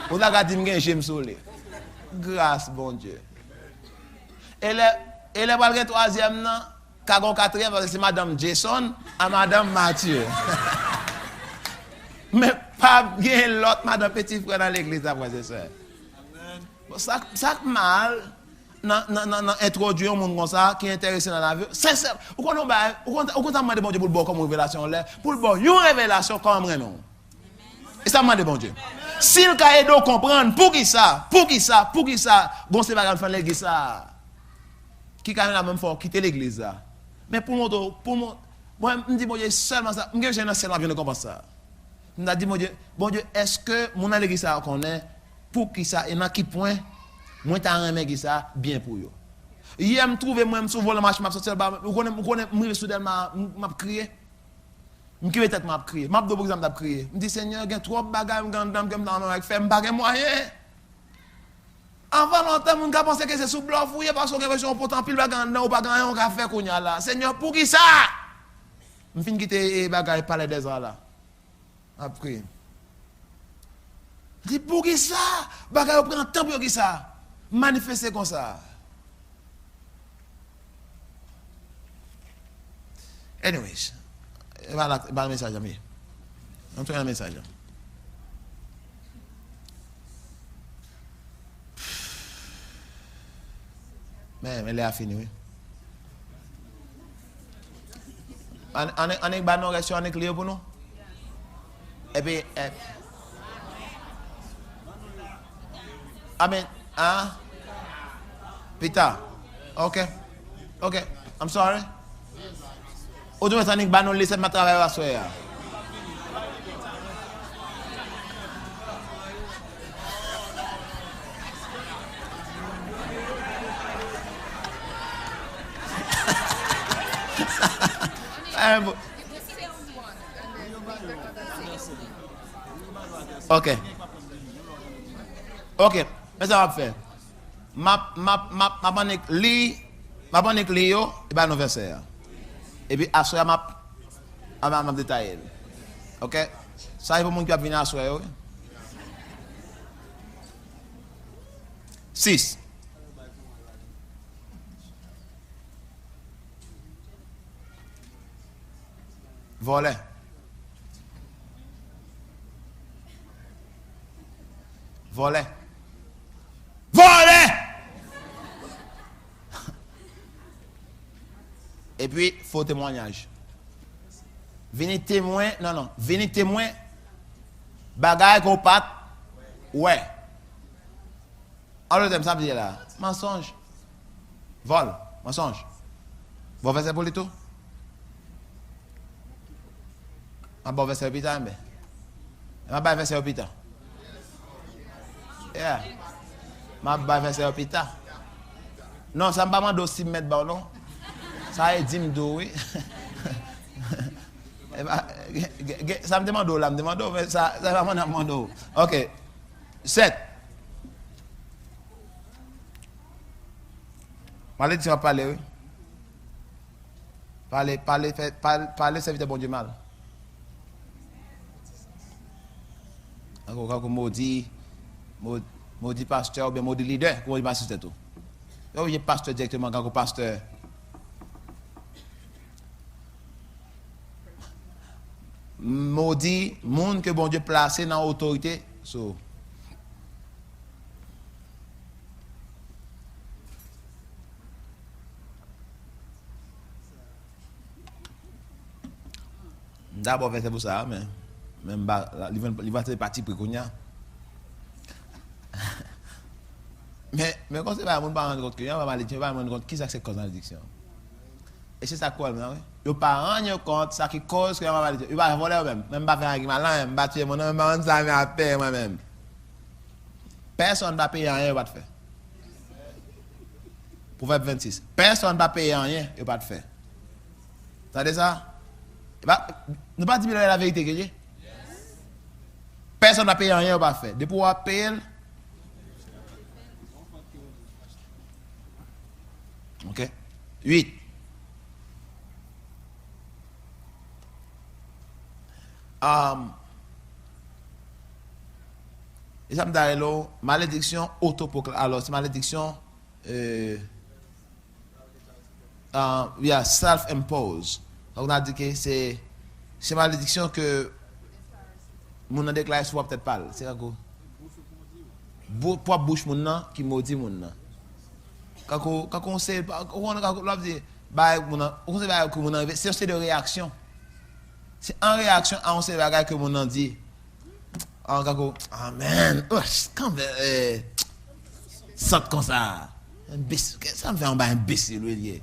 Vous avez dit que je me grâce, bon Dieu. Et le pas le 3e, non, 4e, parce que c'est Madame Jason à Madame Mathieu. Mais pas bien l'autre Madame Petit Frère dans l'église, après c'est ça. Ça mal, introduire un monde comme ça, qui est intéressé dans la vie. C'est ça. Vous comptez demander bon Dieu pour le bon comme révélation là, pour le bon, une révélation comme vraiment. Et ça m'a dit bon Dieu. S'il a aidé à comprendre, pour qui ça, bon c'est pas faire l'église ça. Qui quand même la même fois quitter l'église là. Mais pour moi, moi je me dis bon Dieu seulement ça, je j'ai un seulement bien de comprendre ça. Je me dis bon Dieu, est-ce que mon l'église ça connaît pour qui ça et dans qui point moi t'as un mec ça bien pour yo. Hier me trouver moi me souvent le marché m'a sorti là, vous connaissez moi soudainement m'a crié. Je vais tête m'a crié. M'a pour exemple m'a crié. Me dit Seigneur, il y a trop de bagages avec faire bagage moyen. Avant longtemps on pense que c'est sous bluff ou parce que version pourtant pile bagage ou pas grand on va faire konya là. Seigneur, pour qui ça? Me fin quitter bagage parler des là. Après. Dit pour qui ça? Bagage prend temps pour qui ça? Manifester comme ça. Anyways, voilà le message à moi. On trouve un message. Mais elle a fini, oui. On est bonne question, on est clair pour nous. Et puis, Amen. Hein? Peter. Okay. I'm sorry. Aujourd'hui, on est bonne, on laisse ma travail à soi. Ok. Ok. Mais ça va faire. Ma bonne clé yo, et ben non verset. Et puis après m'a détaillé. Ok. Ça il faut mon qui va venir après yo. 6. Voler. Voler. Voler! Et puis, faux témoignage. Venez témoin, non, venez témoin, bagaille qu'on pat, ouais. Alors, ça veut dire là, mensonge. Vol, mensonge. Bon verset pour les tout? Un bon verset hôpital, mais. Un bon verset hôpital. Yeah. Ma bon verset hôpital. Non, ça ne va pas m'en 6 mètres, non. Ça est 10 m'do, oui. Ça me demande là, mais ça va m'en demander. Ok. 7. Malédiction à parler, oui. Parler, ça veut dire bon Dieu mal. Quand maudit pasteur ou bien maudit leader, comment il va assister tout. Il y a pasteur directement quand pasteur. Maudit, monde que bon Dieu placé dans l'autorité. So. D'abord, c'est pour ça, mais même il va être parti pour qu'on y a. Mais quand c'est pas, on ne va pas rendre compte que on va malédiction, on va rendre compte qui ça c'est cause malédiction. Et c'est ça quoi, non? Les parents ne compte ça qui cause que on va malédiction. Il va voler même, même pas faire un malin, même pas tuer mon homme, même ça me à paix moi-même. Personne ne va payer rien, il va te faire. Proverbe 26. Personne ne va payer rien, il va te faire. Vous savez ça? Ne pas dire la vérité que j'ai. Personne n'a payé rien, on va faire. De pouvoir payer. Ok. 8. Et ça me dit malédiction autoproclamée. Alors, c'est malédiction self-imposed. On a dit que c'est malédiction que mon a déclaré soit peut-être pas. C'est quoi? Pour bouche mon qui maudit mon. Quand on sait, on dit, c'est de réaction. C'est en réaction à on sait la que mon dit. Amen. Quand saute comme ça. Ça me fait un bas imbécile.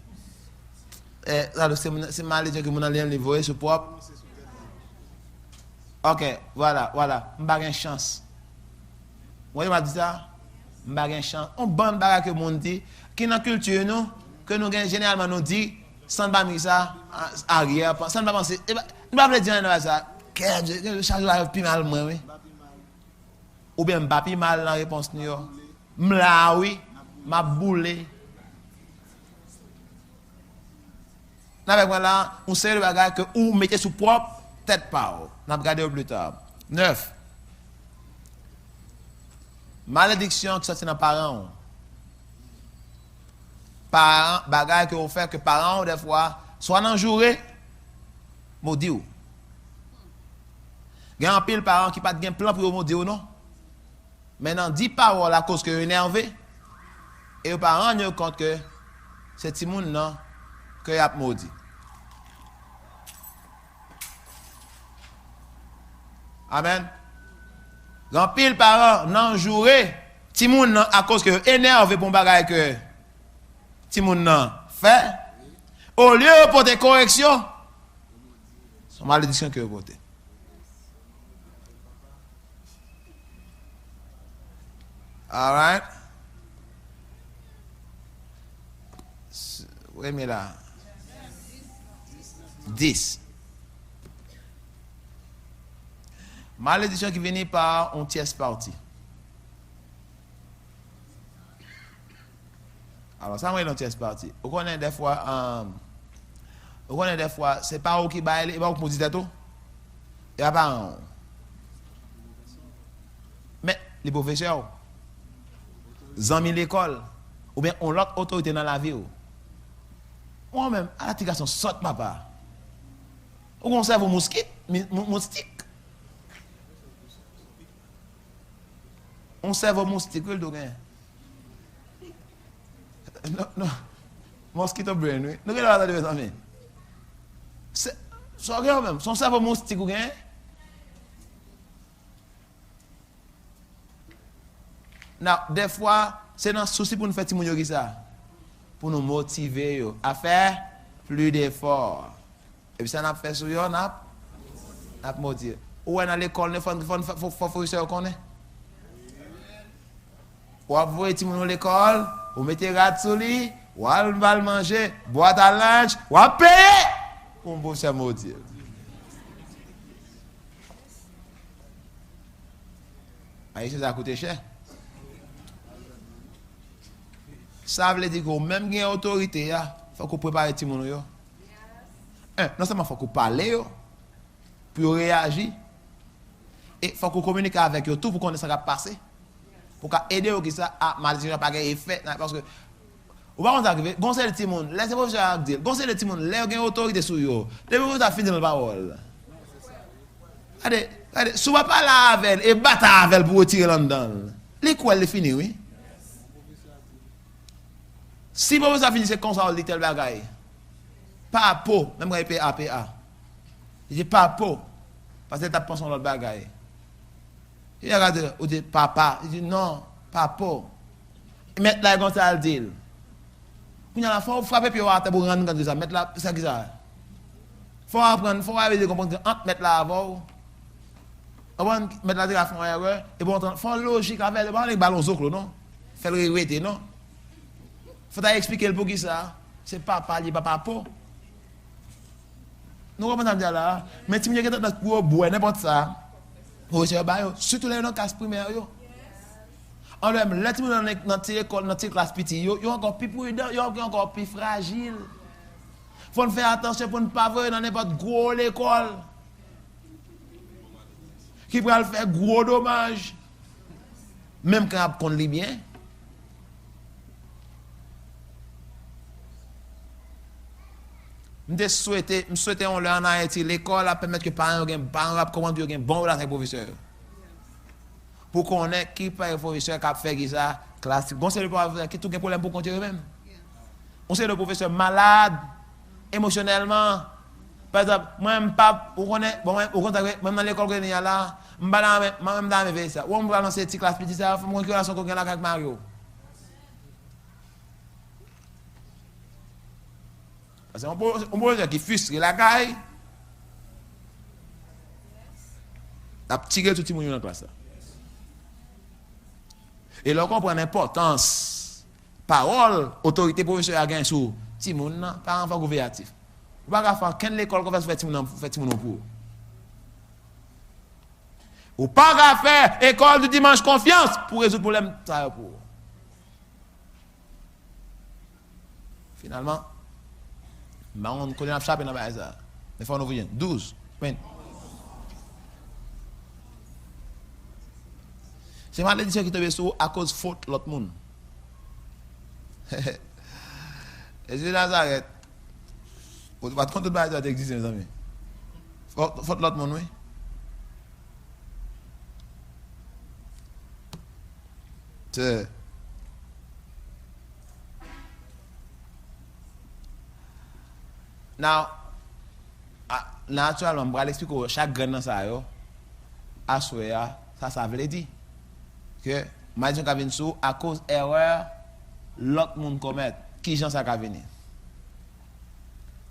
C'est malédiction que mon a livré sur propre. Ok, voilà. Je n'ai pas de chance. Moi, je m'a dit ça. Je n'ai pas de chance. On bonne bagarre que mon dit, qui dans la culture, nous, que nous généralement nous dit, sans pas mettre ça arrière, sans pas penser. Nous ne pouvons pas dire ça. Que chaque jour, je plus mal, moi, oui. Ou bien, je ne pas plus mal dans la réponse. M'la, oui. Ma boule. Avec moi là, on sait le bagage que vous mettez sous propre tête pas. On va regarder plus tard. 9. Malédiction qui sortit dans les parents. Parents, bagage que vous faites que parents, des fois, soit dans le jour, maudit ou. Il y a un pile parents qui pas de plan pour maudire ou non. Maintenant, 10 paroles à cause que vous énervé. Et les parents rendent compte que c'est petit monde non que y a maudit. Amen. Grand pile parents nan joué petit monde non à cause que énervé pour bagaille que petit monde non fait au lieu de porter correction, c'est malédiction que vous portez. All right. Oui, mais là. 10. Malédiction qui vient par une tierce partie. Alors, ça, c'est une tierce partie. Vous connaissez des fois, c'est pas vous qui baille, et pas vous qui tout. Il n'y a pas un. Mais les professeurs, les amis de l'école, ou bien on l'autre autorité dans la vie. Moi-même, à la tigation, saute papa. Ou on serve au moustique. On serve au moustique, oui, donc. Non. Mosquito brain, oui. Nous regardons les amis. C'est même, son cerveau moustique ou bien. Non, des fois, c'est un souci pour nous faire petit ça. Pour nous motiver à faire plus d'efforts. Et puis ça n'a fait sur yon, n'a motivé. Ou est dans l'école, il faut qu'on est. Ou vous êtes à l'école, vous mettez rat sur lui, ou va manger, boîte à lunch, ou à payer. On peut se motiver. Aïe, ça a coûté cher. Ça veut dire que même si il y a une autorité, il faut qu'on prépare les gens. Non seulement il faut qu'on parle, pour réagir, et il faut qu'on communique avec eux tout pour qu'on ait ça qui passer. Pour aider eux qui ça à malédiction pas effet. Parce que, vous ne pouvez pas arriver, conseil de Timon, laissez-moi vous dire, conseil de Timon, laissez-vous une autorité sur eux. Depuis vous avez fini la parole. Allez, si vous ne pas là avec elle, et battre avec elle pour retirer là-dedans. L'école est finie, oui. Si vous avez fini, c'est comme ça, on dit tel bagaille. Pas pour, même quand il paye APA. Il dit pas pour, parce que tu as pensé à l'autre bagaille. Il regarde, il dit papa. Il dit non, pas pour. Il met là, comme ça, il dit. Il faut frapper puis on pour rendre compte de ça. Mettre là, c'est ça qui ça. Faut apprendre, faut arriver à comprendre que mettre là avant. Mettre là, il faut faire erreur. Et bon, faut logique avec les ballons zoclo, non? Faire le répéter, non? Faut expliquer le pour qui ça. C'est papa, il papa pour. Nous comprenons bien là. Mais si vous avez notre pour boire n'importe ça. Surtout les gens qui sont primaires. On leur dit, les gens dans notre classe petite, ils sont encore plus prudents, ils sont encore plus fragiles. Il faut faire attention pour ne pas voir dans n'importe gros l'école. Qui pourra faire gros dommages. Même quand on lit bien. Je souhaite on leur en Haïti l'école à permettre que les parents aient un bon relation avec les professeurs. Pour qu'on ait qui par les professeurs qui a fait ça classique. Bon, c'est le professeur qui a tout un problème pour continuer eux-mêmes. On sait le professeur malade émotionnellement. Par exemple, moi-même pas on connaît bon même dans l'école que je là, même dans mes ça. On va lancer petite classe petit ça, mon relation qu'on a avec Mario. Parce qu'on peut dire qu'il frustre la caille. A tiré tout le monde dans la classe. Et là, on comprend l'importance. Parole, autorité, professeur a gagné sur Timoun, par enfant gouvernatif. Vous ne pouvez pas faire quelle école qu'on va faire Timoun pour. Ou pas faire école du dimanche confiance pour résoudre le problème. Finalement, on connaît la chape dans la base. Mais il faut nous voir. 12. C'est malédiction qui tombe sur à cause de faute de l'autre monde. Et c'est Nazareth. Vous ne pouvez pas compter de base qui existe, mes amis. Faute de l'autre monde, oui. C'est. Now, naturellement, je vais expliquer chaque grain dans ça, ça veut dire que malédiction qui vient sous à cause d'erreur, l'autre monde commet. Qui j'en ça qui venir?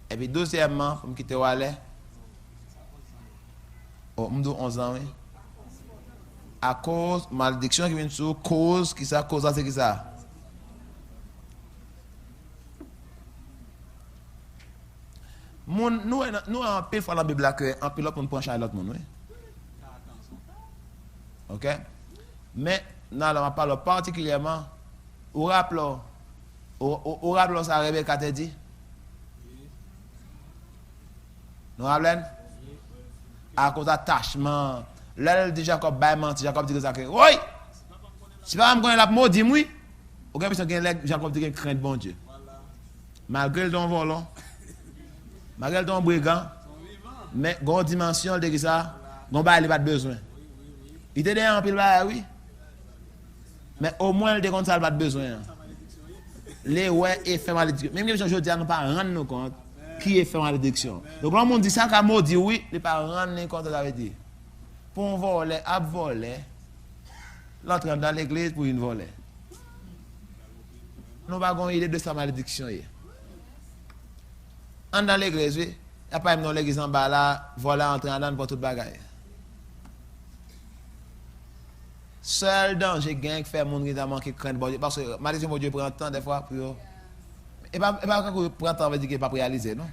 Et puis, deuxièmement, pour me quitter où aller? Oh, je 11 ans, oui. À cause, malédiction qui vient sous, cause, qui ça, cause, c'est qui ça? Nous, en pile fois dans la Bible, que en pile, on prend chez l'autre monde, oui. OK? Mais, non, on parle particulièrement, au rappelons ça, Rebecca t'a dit? Nous rappelons? À cause d'attachement. Là, dit Jacob, menti, Jacob dit que ça, oui! Si pas me la maudit, oui. Aucun personne qui est Jacob dit qu'il craint bon Dieu. Malgré ton volant, malgré ton brigand, mais grande dimension de ça, il n'a pas besoin. Il était derrière un pile oui. Mais au moins, il n'a pas besoin. Les ouais et fait malédiction. Même si je dis, nous pas rendre compte qui est fait malédiction. Donc, quand on dit ça, quand on dit oui, il ne pas rendre compte de la veut dire. Pour voler, à voler, l'entrée dans l'église pour une voler. Nous n'avons pas idée de sa malédiction. En dans l'église, oui, il n'y a pas même dans l'église en bas là, voler, entrer en dedans pour toute bagaille. Seul danger gain qui fait mon qui a manqué crainte bon Dieu parce que malédiction bon Dieu prend temps des fois pour et pas prend temps veut dire qu'il pas réaliser non.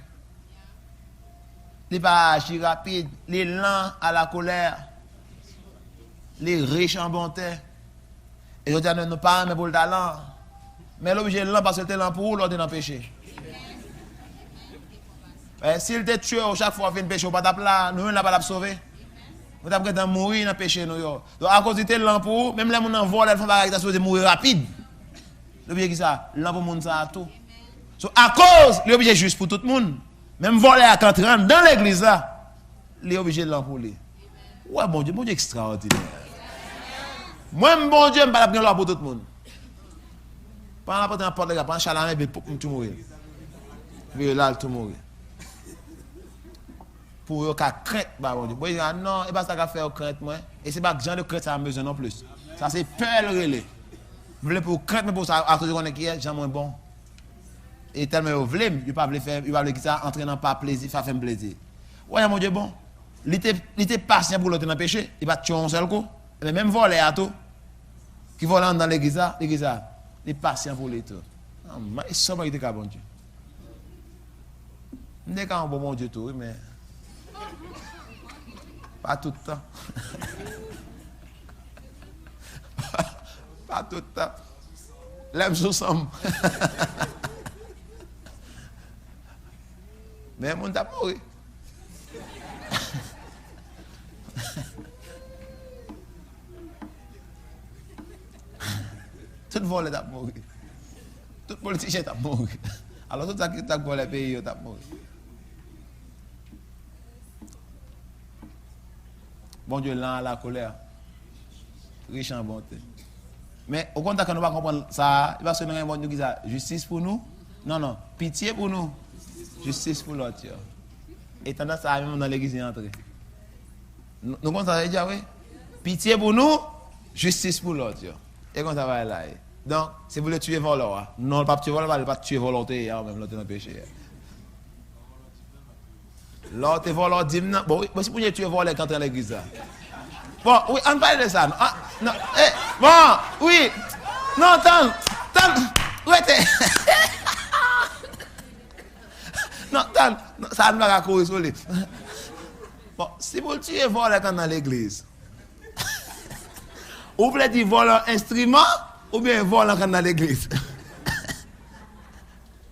Il pas agir rapide, les lents à la colère, les riches en bonté. Et je dis ne pas mais pour le talent. Mais l'objet lent parce que le lent pour l'ordre dans péché. S'il te tue chaque fois fait péché pas là, nous n'a pas la sauver. Vous avez peut-être mourir dans le péché. Donc, à cause de l'emploi, même les gens en vol, elles font pas de mourir rapide. L'objet qui ça, l'emploi monde ça tout. So, à cause, l'objet juste pour tout le monde. Même voler à 30 ans dans l'église là, l'objet de l'emploi. Ouais, bon Dieu extraordinaire. Moi, bon Dieu, je ne vais pas prendre pour tout le monde. Pas la porte dans porte, les gars, pas un chalamé, mais pour tout mourir. Puis là, tout mourir. Pour eux, crainte, bah bon Dieu. Non, et pas ça qu'a fait crainte, moi. Et c'est pas que genre de crainte ça a besoin non plus. Ça c'est peur le relais. Vous voulez pour crainte, mais pour ça, à cause de qu'on est qui est, j'aime moins bon. Et tellement vous voulez, il pas faire, il pas voulez ça entrer dans pas plaisir, faire plaisir. Ouais, mon Dieu, bon. Il était patient pour l'autre dans le péché, il va tuer un seul coup. Mais même voler à tout, qui vole dans l'église, il est patient pour les tout. Il est sobre, il est bon Dieu. Il est quand bon Dieu tout, mais. Pas tout le temps. Pas tout le temps. L'aime sous somme. Mais mon t'a mort. Tout volé t'a mort. Tout politicien t'a mort. Alors tout ça qui t'a volé pays t'a mort. Bon Dieu, lent à la colère, riche en bonté. Mais au contraire, quand nous ne pas comprendre ça, il va se donner un bon Dieu qui dit justice pour nous. Non, pitié pour nous. Justice pour l'autre. Et tendance à même dans l'église entrer. Nous comprenons ça déjà, oui? Pitié pour nous, justice pour l'autre. Et quand ça va là. Donc, si vous voulez tuer voleur, non, pas tuer voleur, pas tuer volonté, même l'autre dans le péché. L'autre est voleur dit non. Bon, si vous voulez tuer voleur quand on est dans l'église. Bon, oui, on parle de ça. Non, bon, oui. Non, attends. Où était? Non, attends. Ça ne va pas courir sur lui. Bon, si vous tuez voleur quand on est dans l'église, vous voulez dire voleur instrument ou bien voleur quand on est dans l'église?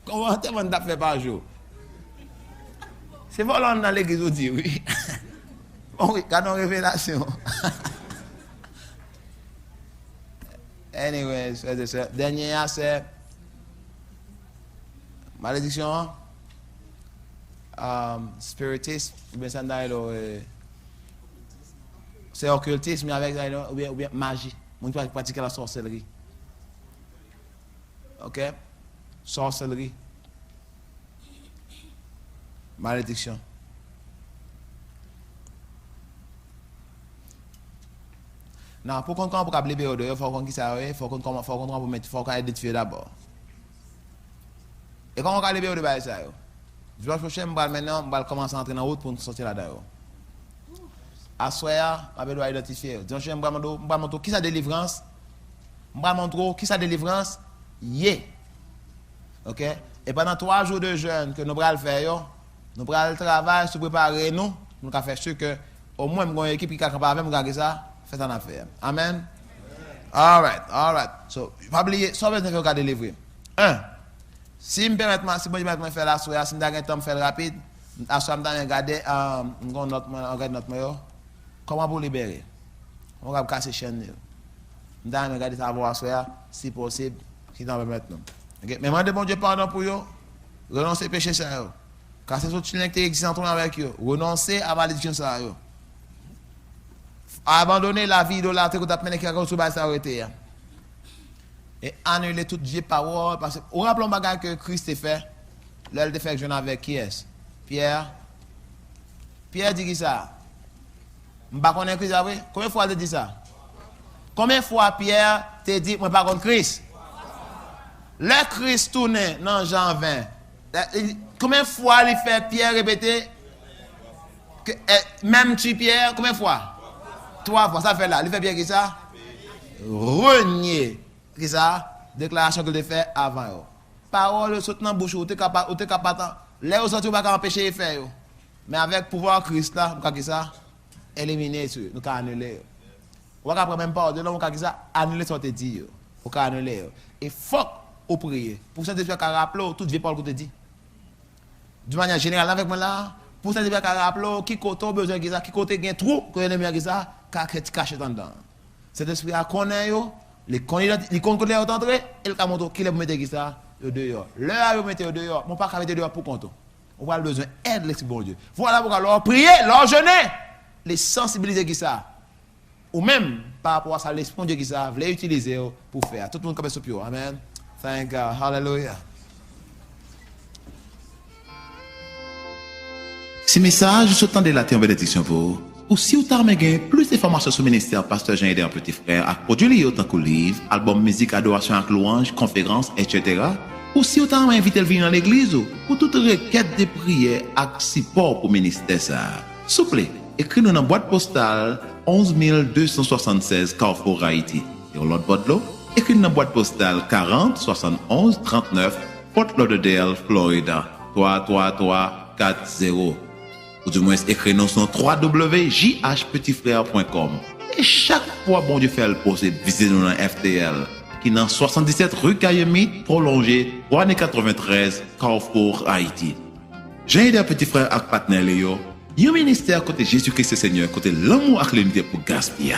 Comment tu fait par jour? C'est volant dans l'église, vous dites, oui. Bon, oui, quand on révélation. Anyway, dernier, c'est malédiction, spiritisme, c'est occultisme avec ou bien magie. On peut pratiquer la sorcellerie. Ok? Sorcellerie. Malédiction. Non, pour qu'on puisse libérer, il faut qu'on identifier d'abord. Et comment on peut libérer ça? Je vais maintenant, on va commencer à entrer dans la route pour nous sortir là-dedans. À soir, on va identifier. Je vais montrer qui sa délivrance. Je vais montrer qui sa délivrance. Ok? Et pendant 3 jours de jeûne que nous allons faire, nous allons travailler, se préparer, nous allons faire sûr que au moins une équipe qui est capable de faire ça, Faites en affaire. Amen. All right. So, pas oublier, ça veut dire que vous avez délivré. Si je me permets, si je me faire la soirée, si je me temps faire rapide, à ce moment-là, regarder notre comment vous libérer. On va casser chaîne. Je vais regarder ça voir soirée, si possible, qui t'en permet maintenant. Mais demandez bon Dieu pardon pour vous. Renoncez au péché ça. Casser tout chaîne qui existe avec vous. Renoncez à malédiction ça. Abandonner la vie de l'art que vous avez mené qui a reçu ça arrêté. Et annuler toute vieille parole. Parce que, vous rappelez un bagage que Christ a fait, l'elle a fait jeune avec qui est? Pierre. Pierre dit ça. Je ne sais pas Christ, oui? Combien de fois il dit ça? Combien de fois Pierre t'a dit, je ne sais pas Christ? Le Christ tourne dans Jean 20. Combien de fois il fait Pierre répéter? Que, même tu Pierre, combien de fois? 3 fois, ça fait là. Il fait Pierre qui ça? Renier. Qui ça? Déclaration que tu fait avant. Parole saute dans bouche, ou tu es capable, là où tu vas empêcher de faire. Mais avec pouvoir Christ là, nous ça éliminer ça, nous annuler. Ou après même pas de nous ça annuler ce que tu dis. Ou annuler. Et faut au prier. Pour ça tu dois rappeler toute vie parole que tu dis. De manière générale avec moi là, pour ça tu dois rappeler qui côté besoin qui ça, qui côté gain trop que l'ennemi qui ça, caché dedans. Cet esprit a connaît yo. Les connaît entrer, il a montré qu'il est mettre qui ça dehors. Là il mettre dehors, mon pas mettre dehors pour compte. On a besoin d'aide l'esprit bon Dieu. Voilà pourquoi leur prier, leur jeûner, les sensibiliser qui ça. Ou même par rapport à ça l'esprit bon Dieu qui ça veut utiliser pour faire. Tout le monde comme sur pied. Amen. Thank God. Hallelujah. Ce message sous temps de la bénédiction pour vous. Ou si vous avez plus d'informations sur le ministère Pasteur Jean-Aidé en petit frère, à produire autant que livre, album musique, adoration avec louange, conférences, etc. Ou si vous avez invité à venir dans l'église, pour toute requête de prière et support pour le ministère. S'il vous plaît, écrivez-nous dans la boîte postale 11276 Carrefour Haïti. Et l'autre boîte là, écrivez-nous dans la boîte postale 40 71 39 Fort Lauderdale, Florida 33340. Ou du moins écrivez-nous sur www.jhpetitfrère.com. Et chaque fois bon Dieu fait le possible, visitez-nous dans FTL, qui est dans 77 rue Kayemi, prolongé 393 Carrefour, Haïti. J'ai aidé un petit frère avec partenaire Léo, un ministère côté Jésus-Christ Seigneur, côté l'amour et l'unité pour gaspiller.